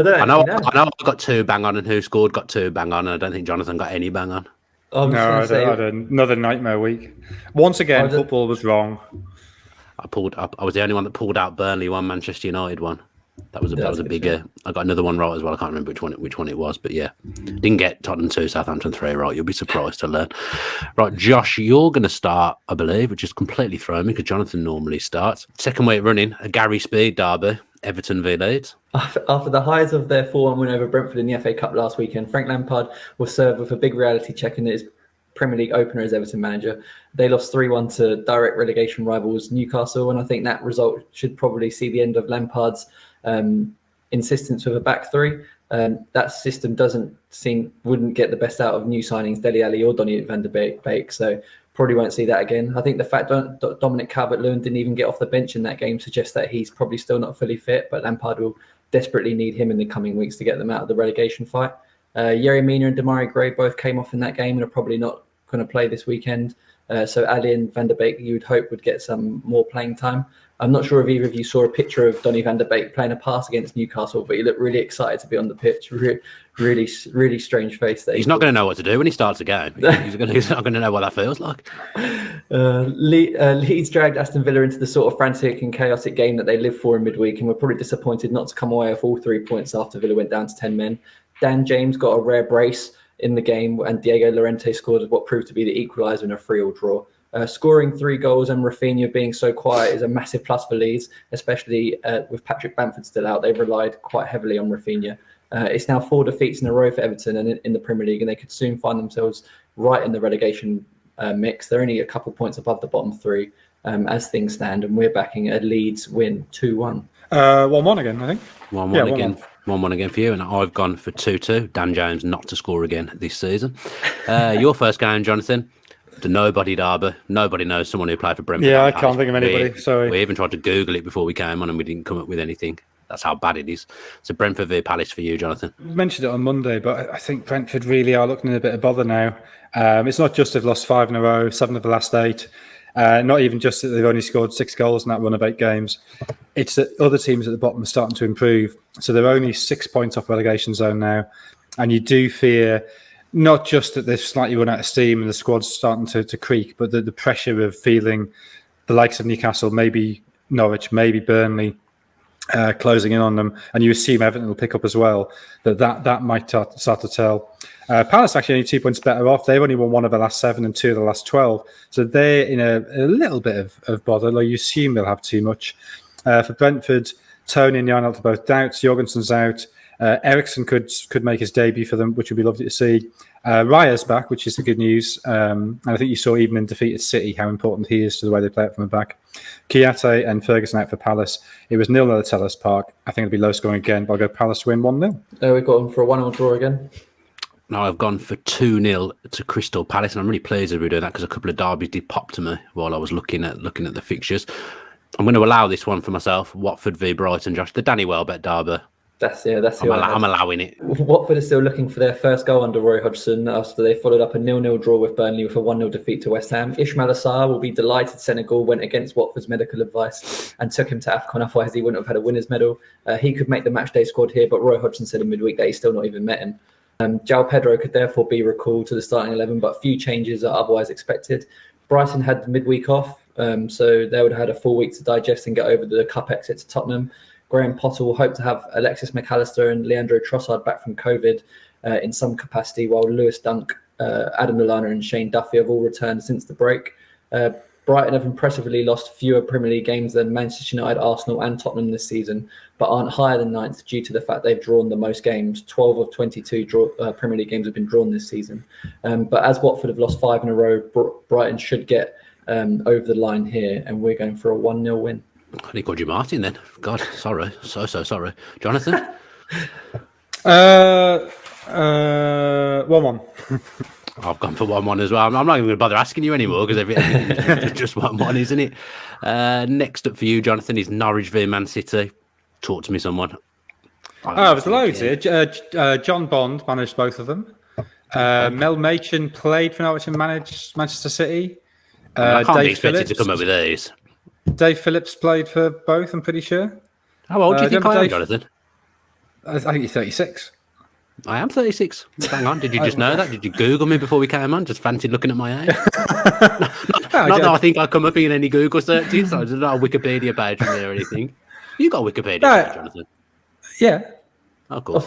know I got 2 bang on, and who scored got 2 bang on, and I don't think Jonathan got any bang on. I had another nightmare week. Once again, football was wrong. I was the only one that pulled out Burnley one, Manchester United one. That was a bigger. I got another one right as well. I can't remember which one it was, but yeah, didn't get Tottenham 2, Southampton 3 right. You'll be surprised to learn. Right, Josh, you're going to start, I believe, which is completely thrown me because Jonathan normally starts. Second week running, a Gary Speed derby, Everton v Leeds. After the highs of their 4-1 win over Brentford in the FA Cup last weekend, Frank Lampard was served with a big reality check in his Premier League opener as Everton manager. They lost 3-1 to direct relegation rivals Newcastle, and I think that result should probably see the end of Lampard's insistence with a back 3. That system wouldn't get the best out of new signings, Dele Alli or Donny van der Beek, so probably won't see that again. I think the fact that Dominic Calvert-Lewin didn't even get off the bench in that game suggests that he's probably still not fully fit, but Lampard will desperately need him in the coming weeks to get them out of the relegation fight. Yerry Mina and Demarai Gray both came off in that game and are probably not going to play this weekend. So Ali and Van der Beek, you would hope, would get some more playing time. I'm not sure if either of you saw a picture of Donny van der Beek playing a pass against Newcastle, but he looked really excited to be on the pitch. Really strange face there. He's not going to know what to do when he starts a game. He's not going to know what that feels like. Leeds dragged Aston Villa into the sort of frantic and chaotic game that they lived for in midweek, and were probably disappointed not to come away with all 3 points after Villa went down to 10 men. Dan James got a rare brace in the game, and Diego Llorente scored what proved to be the equaliser in a 3-3 draw. Scoring 3 goals and Rafinha being so quiet is a massive plus for Leeds, especially with Patrick Bamford still out. They've relied quite heavily on Rafinha. It's now 4 defeats in a row for Everton and in the Premier League, and they could soon find themselves right in the relegation mix. They're only a couple points above the bottom 3 as things stand, and we're backing a Leeds win 2-1. 1-1 again, I think. 1-1 again. 1-1 again for you, and I've gone for 2-2. Dan James not to score again this season. Your first game, Jonathan. The nobody derby. Nobody knows someone who played for Brentford. Yeah, I can't think of anybody. Sorry. We even tried to Google it before we came on and we didn't come up with anything. That's how bad it is. So Brentford v Palace for you, Jonathan. You mentioned it on Monday, but I think Brentford really are looking in a bit of bother now. It's not just they've lost 5 in a row, 7 of the last 8. Not even just that they've only scored 6 goals in that run of 8 games. It's that other teams at the bottom are starting to improve. So they're only 6 points off relegation zone now. And you do fear not just that they've slightly run out of steam and the squad's starting to creak, but the pressure of feeling the likes of Newcastle, maybe Norwich, maybe Burnley, closing in on them, and you assume Everton will pick up as well, that might start to tell. Palace actually only 2 points better off. They've only won 1 of the last 7 and 2 of the last 12. So they're in a little bit of bother, though you assume they'll have too much. For Brentford, Tony and Jarnelt are both doubts. Jorgensen's out. Eriksson could make his debut for them, which would be lovely to see. Raya's back, which is the good news. And I think you saw even in defeat at City how important he is to the way they play it from the back. Kouyaté and Ferguson out for Palace. It was 0-0 at Selhurst Park. I think it'll be low scoring again, but I'll go Palace to win 1-0. We've got them for a 1-0 draw again. No, I've gone for 2-0 to Crystal Palace, and I'm really pleased that we're doing that because a couple of derbies did pop to me while I was looking at the fixtures. I'm going to allow this one for myself. Watford v Brighton, Josh. The Danny Welbeck derby. That's I'm allowing it. Watford are still looking for their first goal under Roy Hodgson after they followed up a 0-0 draw with Burnley with a 1-0 defeat to West Ham. Ismail Assar will be delighted Senegal went against Watford's medical advice and took him to AFCON, otherwise he wouldn't have had a winner's medal. He could make the matchday squad here, but Roy Hodgson said in midweek that he's still not even met him. João Pedro could therefore be recalled to the starting 11, but few changes are otherwise expected. Brighton had the midweek off, so they would have had a full week to digest and get over the cup exit to Tottenham. Graham Potter will hope to have Alexis McAllister and Leandro Trossard back from COVID in some capacity, while Lewis Dunk, Adam Lallana and Shane Duffy have all returned since the break. Brighton have impressively lost fewer Premier League games than Manchester United, Arsenal and Tottenham this season, but aren't higher than 9th due to the fact they've drawn the most games. 12 of 22 Premier League games have been drawn this season. But as Watford have lost 5 in a row, Brighton should get over the line here, and we're going for a 1-0 win. I think called you Martin then. God, sorry. So sorry. Jonathan? 1-1. I've gone for 1-1 as well. I'm not even going to bother asking you anymore because everything's just 1-1, isn't it? Next up for you, Jonathan, is Norwich v Man City. Talk to me, someone. There's loads here. John Bond managed both of them. Mel Machin played for Norwich and managed Manchester City. I can't be expected to come up with these. Dave Phillips played for both, I'm pretty sure. How old do you think I am, Jonathan? I think you're 36. I am 36. Hang on, did you just know that? Did you Google me before we came on? Just fancied looking at my age? not that I think I come up in any Google searches. So there's not a Wikipedia page from there or anything. You got a Wikipedia page, Jonathan? Yeah. Oh, cool.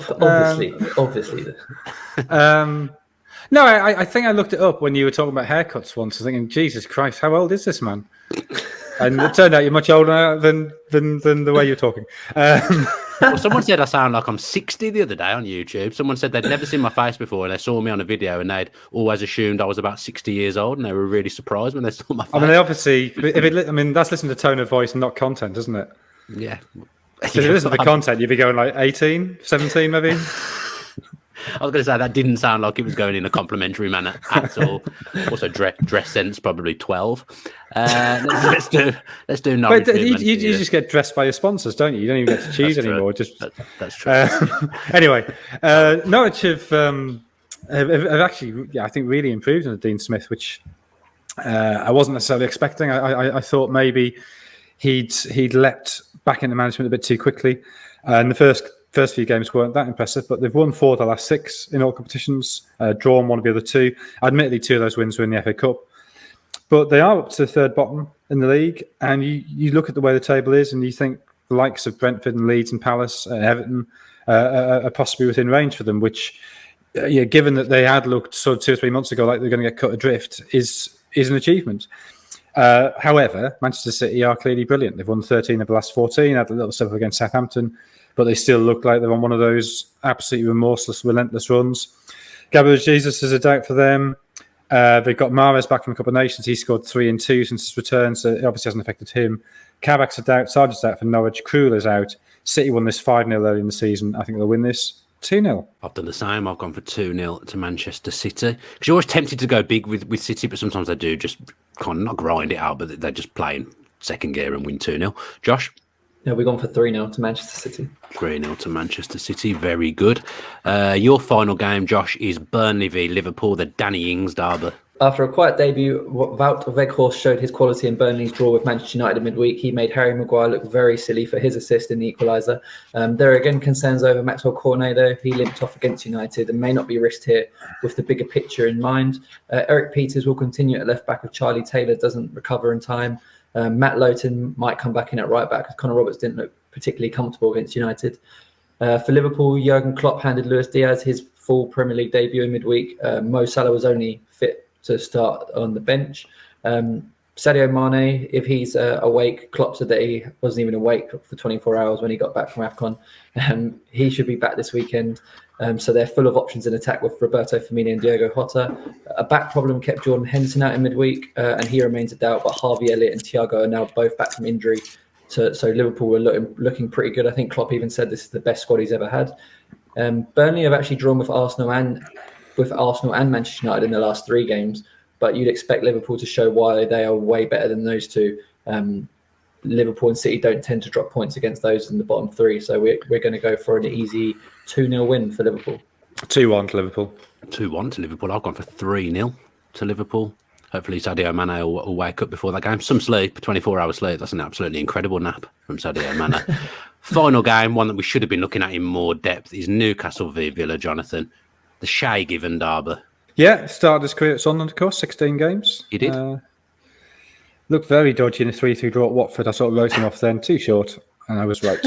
Obviously. No, I think I looked it up when you were talking about haircuts once. I was thinking, Jesus Christ, how old is this man? And it turned out you're much older than the way you're talking. Well, someone said I sound like I'm 60 the other day on YouTube. Someone said they'd never seen my face before and they saw me on a video and they'd always assumed I was about 60 years old and they were really surprised when they saw my face. I mean, they obviously, that's listening to tone of voice and not content, isn't it? Yeah. So if you listen to the content, you'd be going like 18, 17 maybe? I was going to say that didn't sound like it was going in a complimentary manner at all. Also, dress sense probably 12. Let's do Norwich. But you just get dressed by your sponsors, don't you? You don't even get to choose anymore. That's true. Anyway, Norwich have actually, I think, really improved under Dean Smith, which I wasn't necessarily expecting. I thought maybe he'd leapt back into management a bit too quickly, and the first few games weren't that impressive, but they've won 4 of the last 6 in all competitions, drawn 1 of the other 2. Admittedly, 2 of those wins were in the FA Cup. But they are up to the third bottom in the league, and you look at the way the table is, and you think the likes of Brentford and Leeds and Palace and Everton are possibly within range for them, which, given that they had looked sort of 2 or 3 months ago like they're going to get cut adrift, is an achievement. However, Manchester City are clearly brilliant. They've won 13 of the last 14, had a little stuff against Southampton, but they still look like they're on one of those absolutely remorseless, relentless runs. Gabriel Jesus is a doubt for them. They've got Mahrez back from a Cup of Nations. He scored 3 and 2 since his return, so it obviously hasn't affected him. Kabak's a doubt. Sargent's out for Norwich. Krul is out. City won this 5-0 early in the season. I think they'll win this. 2-0. I've done the same. I've gone for 2-0 to Manchester City. Because you're always tempted to go big with City, but sometimes they do just kind of not grind it out, but they're just playing second gear and win 2-0. Josh? Yeah, we've gone for 3-0 to Manchester City. 3-0 to Manchester City. Very good. Your final game, Josh, is Burnley v Liverpool, the Danny Ings derby. After a quiet debut, Wout Weghorst showed his quality in Burnley's draw with Manchester United in midweek. He made Harry Maguire look very silly for his assist in the equaliser. There are again concerns over Maxwell Cornet, though. He limped off against United and may not be risked here with the bigger picture in mind. Eric Peters will continue at left back if Charlie Taylor doesn't recover in time. Matt Lowton might come back in at right back because Connor Roberts didn't look particularly comfortable against United. For Liverpool, Jurgen Klopp handed Luis Diaz his full Premier League debut in midweek. Mo Salah was only fit to start on the bench. Sadio Mane, if he's awake, Klopp said that he wasn't even awake for 24 hours when he got back from AFCON. He should be back this weekend. So they're full of options in attack with Roberto Firmino and Diogo Jota. A back problem kept Jordan Henderson out in midweek, and he remains a doubt, but Harvey Elliott and Thiago are now both back from injury. So Liverpool were looking pretty good. I think Klopp even said this is the best squad he's ever had. Burnley have actually drawn with Arsenal and Manchester United in the last 3 games, but you'd expect Liverpool to show why they are way better than those two. Liverpool and City don't tend to drop points against those in the bottom 3, so we're going to go for an easy 2-0 win for Liverpool. 2-1 to Liverpool. 2-1 to Liverpool. I've gone for 3-0 to Liverpool. Hopefully Sadio Mane will wake up before that game. Some sleep, 24-hour sleep. That's an absolutely incredible nap from Sadio Mane. Final game, one that we should have been looking at in more depth, is Newcastle v Villa, Jonathan. The Shay Given derby. Yeah, started his career at Sunderland, of course, 16 games. He did. Looked very dodgy in a 3-3 draw at Watford. I sort of wrote him off then, too short, and I was right.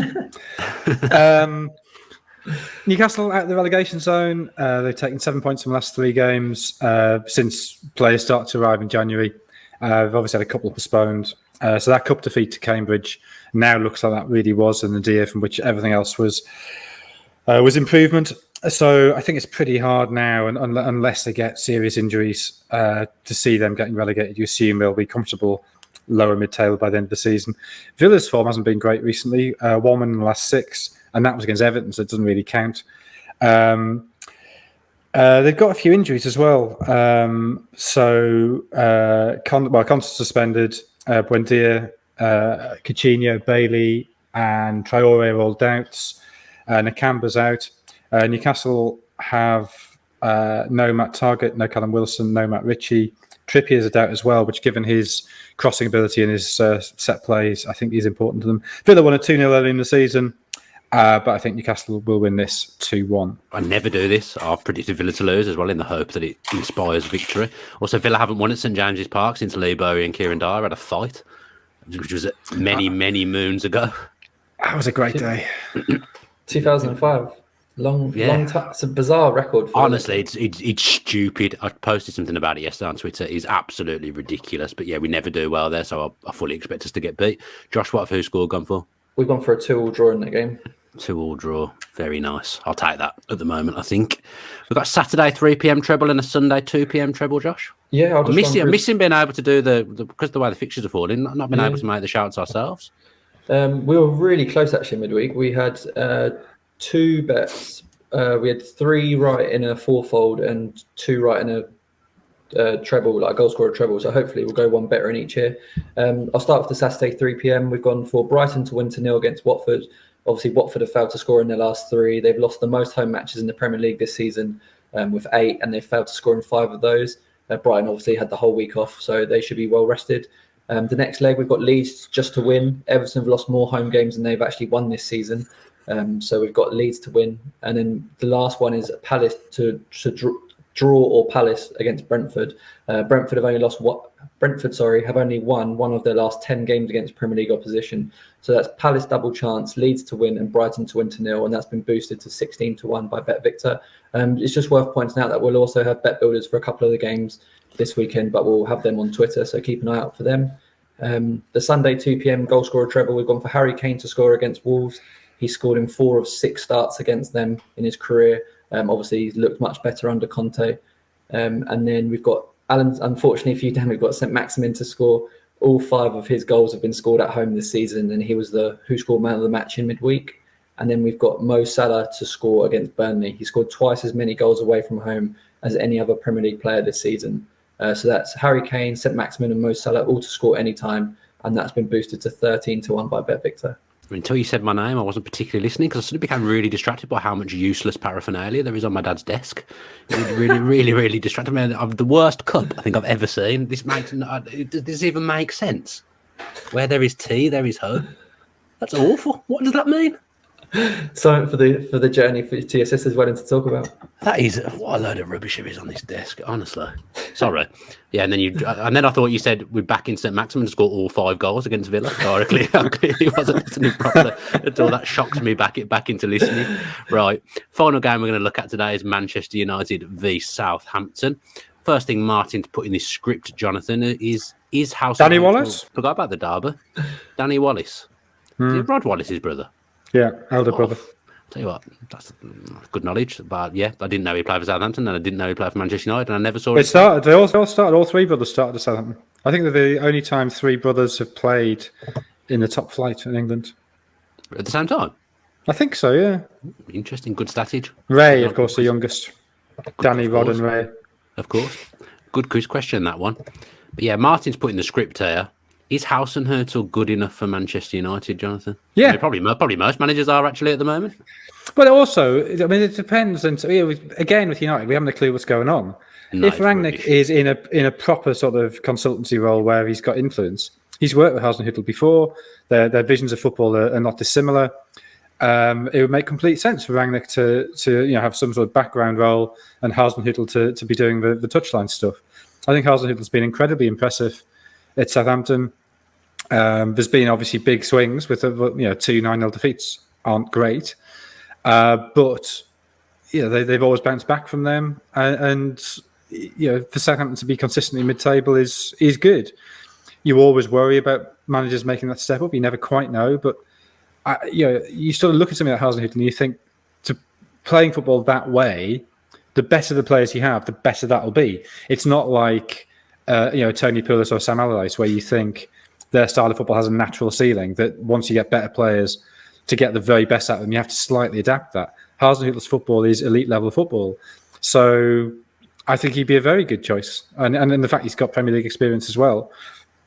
Newcastle out of the relegation zone. They've taken 7 points from the last 3 games since players started to arrive in January. They've obviously had a couple postponed. So that cup defeat to Cambridge now looks like that really was an idea from which everything else was improvement. So I think it's pretty hard now, and unless they get serious injuries, to see them getting relegated. You assume they'll be comfortable lower mid-table by the end of the season. Villa's form hasn't been great recently. 1 win in the last 6, and that was against Everton, so it doesn't really count. They've got a few injuries as well. Conte's suspended. Buendia, Coutinho, Bailey, and Traore are all doubts. Nakamba's out. Newcastle have no Matt Targett, no Callum Wilson, no Matt Ritchie. Trippier's a doubt as well, which given his crossing ability and his set plays, I think he's important to them. Villa won a 2-0 early in the season, but I think Newcastle will win this 2-1. I never do this. I've predicted Villa to lose as well in the hope that it inspires victory. Also, Villa haven't won at St James's Park since Lee Bowie and Kieran Dyer had a fight, which was many moons ago. That was a great day. 2005. Long time. It's a bizarre record. Honestly, it's stupid. I posted something about it yesterday on Twitter. It's absolutely ridiculous. But yeah, we never do well there, so I fully expect us to get beat. Josh, what have WhoScored gone for? We've gone for a 2-2 draw in that game. 2-2 draw. Very nice. I'll take that at the moment, I think. We've got Saturday 3 p.m. treble and a Sunday 2 p.m. treble, Josh. Yeah, I'm missing being able to do because of the way the fixtures are falling, not being able to make the shouts ourselves. We were really close actually midweek. We had 2 bets. We had 3 right in a 4-fold and 2 right in a treble, like a goal scorer treble. So hopefully we'll go 1 better in each here. I'll start with the Saturday 3 p.m. We've gone for Brighton to win 2-0 against Watford. Obviously, Watford have failed to score in their last 3. They've lost the most home matches in the Premier League this season with 8, and they've failed to score in 5 of those. Brighton obviously had the whole week off, so they should be well rested. The next leg, we've got Leeds just to win. Everton have lost more home games than they've actually won this season. So we've got Leeds to win. And then the last one is Palace to draw or Palace against Brentford. Brentford have only won 1 of their last 10 games against Premier League opposition. So that's Palace double chance, Leeds to win and Brighton to win 2-0, and that's been boosted to 16-1 by BetVictor. It's just worth pointing out that we'll also have bet builders for a couple of the games this weekend, but we'll have them on Twitter, so keep an eye out for them. The Sunday 2 p.m. goal scorer treble, we've gone for Harry Kane to score against Wolves. He scored in 4 of 6 starts against them in his career. Obviously, he's looked much better under Conte. And then we've got Alan, unfortunately for you, Dan, we've got St Maximin to score. All 5 of his goals have been scored at home this season, and he was the WhoScored man of the match in midweek. And then we've got Mo Salah to score against Burnley. He scored twice as many goals away from home as any other Premier League player this season. So that's Harry Kane, St. Maximin and Mo Salah all to score anytime. And that's been boosted to 13-1 by BetVictor. Until you said my name, I wasn't particularly listening because I suddenly became really distracted by how much useless paraphernalia there is on my dad's desk. It really distracted me. I'm the worst cup I think I've ever seen. Does this even make sense? Where there is tea, there is hope. That's awful. What does that mean? Something for the journey to your sister's wedding to talk about. That is what a load of rubbish it is on this desk, honestly. Sorry. Yeah, and then I thought you said we're back in St. Maximin to score all 5 goals against Villa. I clearly wasn't listening properly until that shocked me back into listening. Right. Final game we're going to look at today is Manchester United v Southampton. First thing Martin's put in this script, Jonathan, is how Danny Wallace? Forgot about the derby. Danny Wallace. Is it Rod Wallace's brother? Yeah, elder brother. Tell you what, that's good knowledge. But yeah, I didn't know he played for Southampton, and I didn't know he played for Manchester United, and I never saw it. They all started. All 3 brothers started at Southampton. I think they're the only time 3 brothers have played in the top flight in England At the same time? I think so. Yeah. Interesting. Good statage. Ray, of course, the youngest. Danny, Rod, and Ray. Of course. Good quiz question, that one. But yeah, Martin's put in the script here. Is Hasenhuttl good enough for Manchester United, Jonathan? Yeah. I mean, probably most managers are actually at the moment. But also, I mean, it depends. And again, with United, we haven't a clue what's going on. No, if Rangnick is in a proper sort of consultancy role where he's got influence, he's worked with Hasenhuttl before. Their visions of football are not dissimilar. It would make complete sense for Rangnick to have some sort of background role and Hasenhuttl to be doing the touchline stuff. I think Hasenhuttl been incredibly impressive at Southampton. There's been obviously big swings with 2 9-0 defeats aren't great, but they've always bounced back from them, and for Southampton to be consistently mid-table is good. You always worry about managers making that step up. You never quite know, but you sort of look at something like Hasenhuttl and you think, to playing football that way, the better the players you have, the better that'll be. It's not like Tony Pulis or Sam Allardyce, where you think their style of football has a natural ceiling, that once you get better players to get the very best out of them, you have to slightly adapt that. Hasenhutl's football is elite level football. So I think he'd be a very good choice. And the fact he's got Premier League experience as well.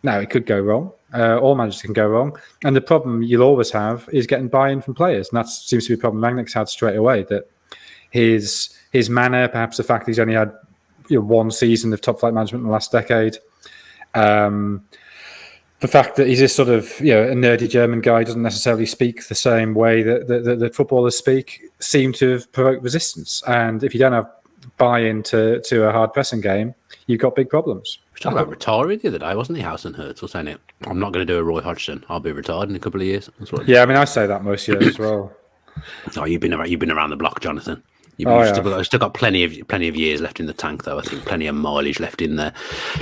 Now, it could go wrong. All managers can go wrong. And the problem you'll always have is getting buy-in from players. And that seems to be a problem Rangnick's had straight away, that his manner, perhaps the fact that he's only had 1 season of top-flight management in the last decade, the fact that he's this sort of a nerdy German guy, doesn't necessarily speak the same way that footballers speak, seem to have provoked resistance. And if you don't have buy-in to a hard pressing game, you've got big problems. He was talking about retiring the other day, wasn't he, Hasenhuttl, saying it? I'm not going to do a Roy Hodgson. I'll be retired in a couple of years. Yeah, I mean, I say that most years as well. Oh, you've been around the block, Jonathan. You've still got plenty of years left in the tank, though. I think plenty of mileage left in there.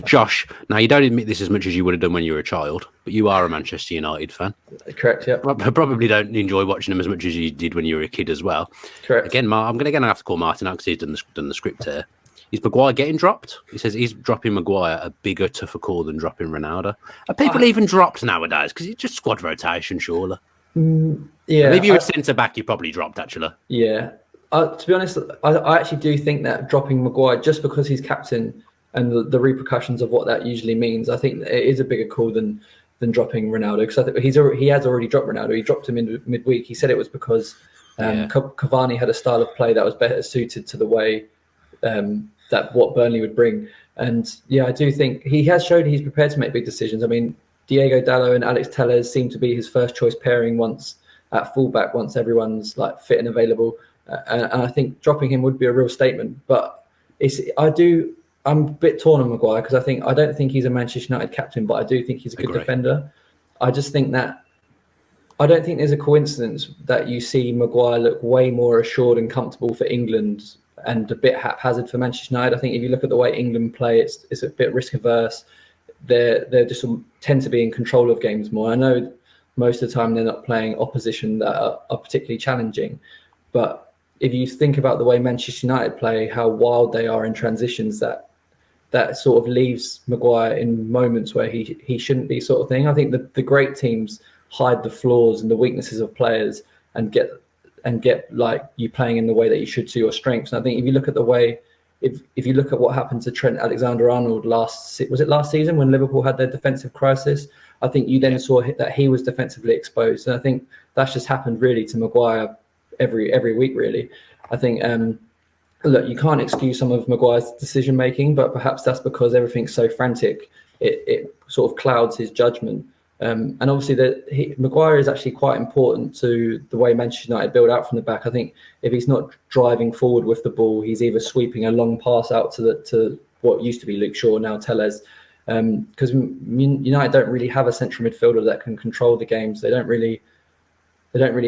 Josh, now you don't admit this as much as you would have done when you were a child, but you are a Manchester United fan. Correct. Yeah. Probably don't enjoy watching them as much as you did when you were a kid as well. Correct. Again, I'm going to have to call Martin out because he's done the script here. Is Maguire getting dropped? He says he's dropping Maguire a bigger, tougher call than dropping Ronaldo. Are people even dropped nowadays? Because it's just squad rotation, surely. Yeah. If you were centre back, you probably dropped actually. Yeah. To be honest, I actually do think that dropping Maguire, just because he's captain and the repercussions of what that usually means, I think it is a bigger call than dropping Ronaldo. Because I think he has already dropped Ronaldo. He dropped him in midweek. He said it was because Cavani had a style of play that was better suited to the way that what Burnley would bring. And yeah, I do think he has showed he's prepared to make big decisions. I mean, Diego Dallo and Alex Telles seem to be his first choice pairing once at fullback, once everyone's like fit and available. And I think dropping him would be a real statement. But I'm a bit torn on Maguire because I don't think he's a Manchester United captain, but I do think he's a good defender. I just think that I don't think there's a coincidence that you see Maguire look way more assured and comfortable for England and a bit haphazard for Manchester United. I think if you look at the way England play, it's a bit risk averse. They just tend to be in control of games more. I know most of the time they're not playing opposition that are particularly challenging, but if you think about the way Manchester United play, how wild they are in transitions, that sort of leaves Maguire in moments where he shouldn't be, sort of thing. I think the great teams hide the flaws and the weaknesses of players and get get like you playing in the way that you should to your strengths. And I think if you look at the way, if you look at what happened to Trent Alexander-Arnold last season when Liverpool had their defensive crisis, I think you then saw that he was defensively exposed. And I think that's just happened really to Maguire every week, really. I think, look, you can't excuse some of Maguire's decision making, but perhaps that's because everything's so frantic, it sort of clouds his judgment. And obviously, Maguire is actually quite important to the way Manchester United build out from the back. I think if he's not driving forward with the ball, he's either sweeping a long pass out to what used to be Luke Shaw, now Telles. Because United don't really have a central midfielder that can control the games. They don't really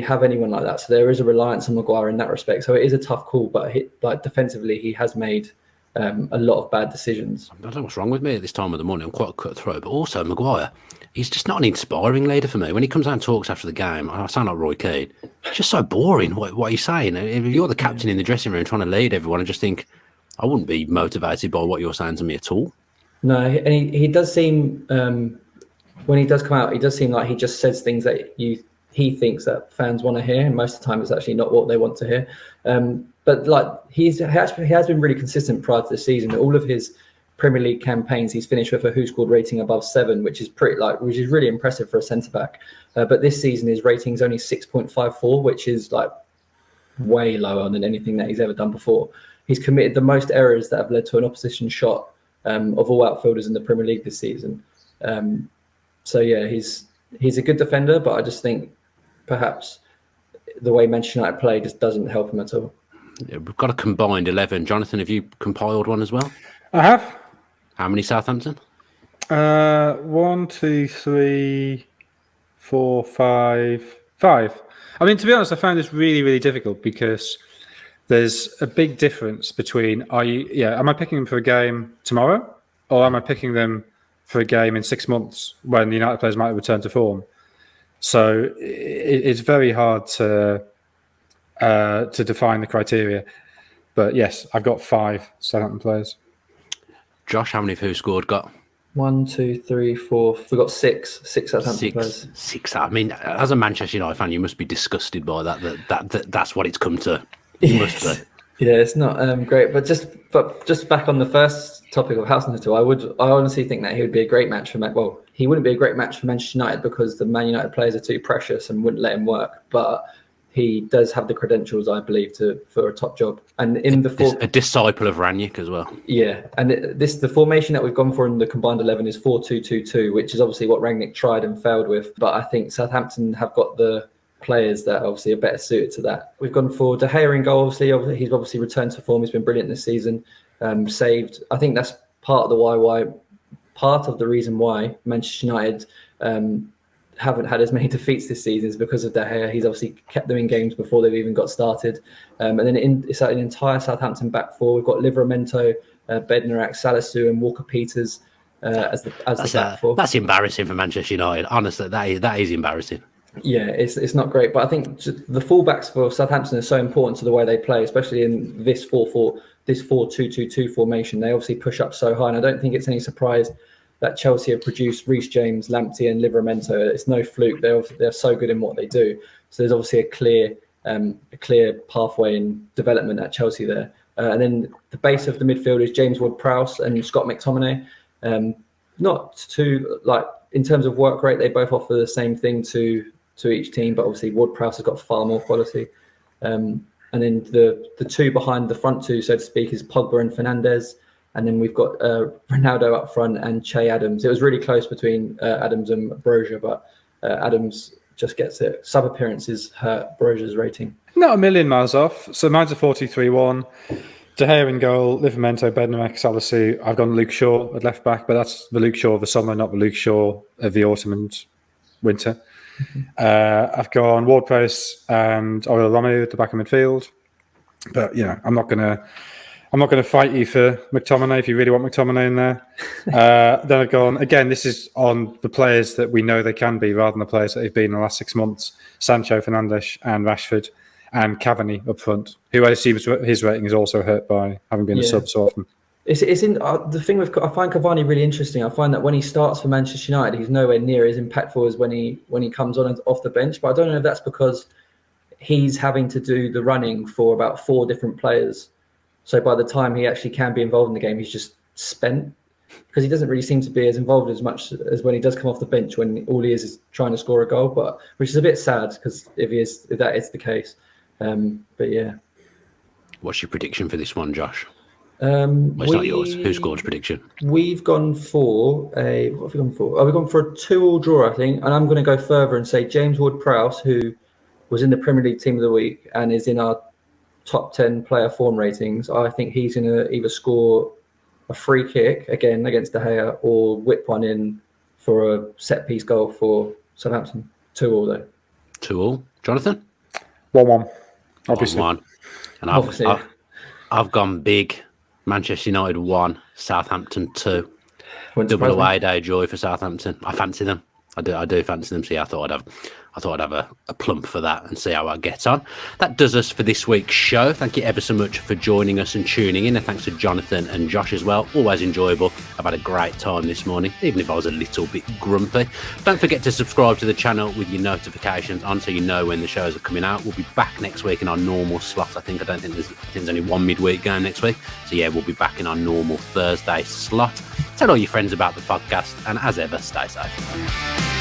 have anyone like that. So there is a reliance on Maguire in that respect. So it is a tough call, but defensively, he has made a lot of bad decisions. I don't know what's wrong with me at this time of the morning. I'm quite cutthroat, but also Maguire, he's just not an inspiring leader for me. When he comes out and talks after the game, I sound like Roy Keane. It's just so boring what he's saying. If you're the captain in the dressing room trying to lead everyone, I just think I wouldn't be motivated by what you're saying to me at all. No, and he does seem, when he does come out, he does seem like he just says things that he thinks that fans want to hear, and most of the time it's actually not what they want to hear. But like he has been really consistent prior to the season. All of his Premier League campaigns, he's finished with a WhoScored rating above 7, which is really impressive for a centre back. But this season his rating is only 6.54, which is like way lower than anything that he's ever done before. He's committed the most errors that have led to an opposition shot of all outfielders in the Premier League this season. So yeah, he's a good defender, but I just think perhaps the way Manchester United play just doesn't help him at all. Yeah, we've got a combined 11. Jonathan, have you compiled one as well? I have. How many Southampton? 1, 2, 3, 4, 5. I mean, to be honest, I found this really, really difficult because there's a big difference between am I picking them for a game tomorrow, or am I picking them for a game in 6 months when the United players might return to form? So it's very hard to define the criteria. But yes, I've got 5 Southampton players. Josh, how many have WhoScored got? 1, 2, 3, 4. We've got 6 Southampton players. 6. I mean, as a Manchester United fan, you must be disgusted by that's what it's come to. You must be. Yeah, it's not great. But just back on the first topic of Hasenhuttl, I honestly think that he would be a great match for he wouldn't be a great match for Manchester United because the Man United players are too precious and wouldn't let him work. But he does have the credentials, I believe, for a top job. And in a disciple of Rangnick as well. Yeah, and the formation that we've gone for in the combined 11 is 4-2-2-2, which is obviously what Rangnick tried and failed with. But I think Southampton have got the players that obviously are better suited to that. We've gone for De Gea in goal. Obviously, he's obviously returned to form. He's been brilliant this season. Saved. I think that's part of the reason why Manchester United haven't had as many defeats this season is because of De Gea. He's obviously kept them in games before they've even got started. And then it's an entire Southampton back four. We've got Livramento, Bednarek, Salisu, and Walker-Peters as the back four. That's embarrassing for Manchester United. Honestly, that is embarrassing. Yeah, it's not great. But I think the fullbacks for Southampton are so important to the way they play, especially in this 4-2-2-2 formation. They obviously push up so high, and I don't think it's any surprise that Chelsea have produced Reece James, Lamptey, and Livramento. It's no fluke. They're so good in what they do. So there's obviously a clear pathway in development at Chelsea there. And then the base of the midfield is James Ward-Prowse and Scott McTominay. Not too in terms of work rate, they both offer the same thing to each team, but obviously Ward-Prowse has got far more quality. And then the two behind the front two, so to speak, is Pogba and Fernandes. And then we've got Ronaldo up front and Che Adams. It was really close between Adams and Brozier, but Adams just gets it. Sub-appearances hurt Brozier's rating. Not a million miles off. So mine's a 43-1. De Gea in goal, Livramento, Bednarek, Salisu. I've gone Luke Shaw at left back, but that's the Luke Shaw of the summer, not the Luke Shaw of the autumn and winter. Mm-hmm. I've gone Ward-Prowse and Oriol Romeu at the back of midfield. But I'm not gonna fight you for McTominay if you really want McTominay in there. Then I've gone again. This is on the players that we know they can be, rather than the players that they've been in the last 6 months: Sancho, Fernandes, and Rashford, and Cavani up front, who I assume his rating is also hurt by having been a sub so often. It's in the thing with I find Cavani really interesting. I find that when he starts for Manchester United, he's nowhere near as impactful as when he comes on and off the bench. But I don't know if that's because he's having to do the running for about 4 different players. So by the time he actually can be involved in the game, he's just spent, because he doesn't really seem to be as involved as much as when he does come off the bench, when all he is trying to score a goal. But which is a bit sad, because if that is the case. But yeah. What's your prediction for this one, Josh? It's not yours. WhoScored's prediction? We've gone for what have we gone for? Oh, we've gone for a 2-2 draw, I think. And I'm going to go further and say James Ward-Prowse, who was in the Premier League Team of the Week and is in our top 10 player form ratings. I think he's going to either score a free kick again against De Gea or whip one in for a set piece goal for Southampton. 2-2 though. 2-2. Jonathan? 1-1. Obviously. 1-1. And I've gone big. Manchester United 1, Southampton 2. Double away day joy for Southampton. I fancy them. I do fancy them. So yeah, I thought I'd have a plump for that and see how I get on. That does us for this week's show. Thank you ever so much for joining us and tuning in, and thanks to Jonathan and Josh as well. Always enjoyable. I've had a great time this morning, even if I was a little bit grumpy. Don't forget to subscribe to the channel with your notifications on so you know when the shows are coming out. We'll be back next week in our normal slot. I think there's only one midweek game next week. So yeah, we'll be back in our normal Thursday slot. Tell all your friends about the podcast, and as ever, stay safe.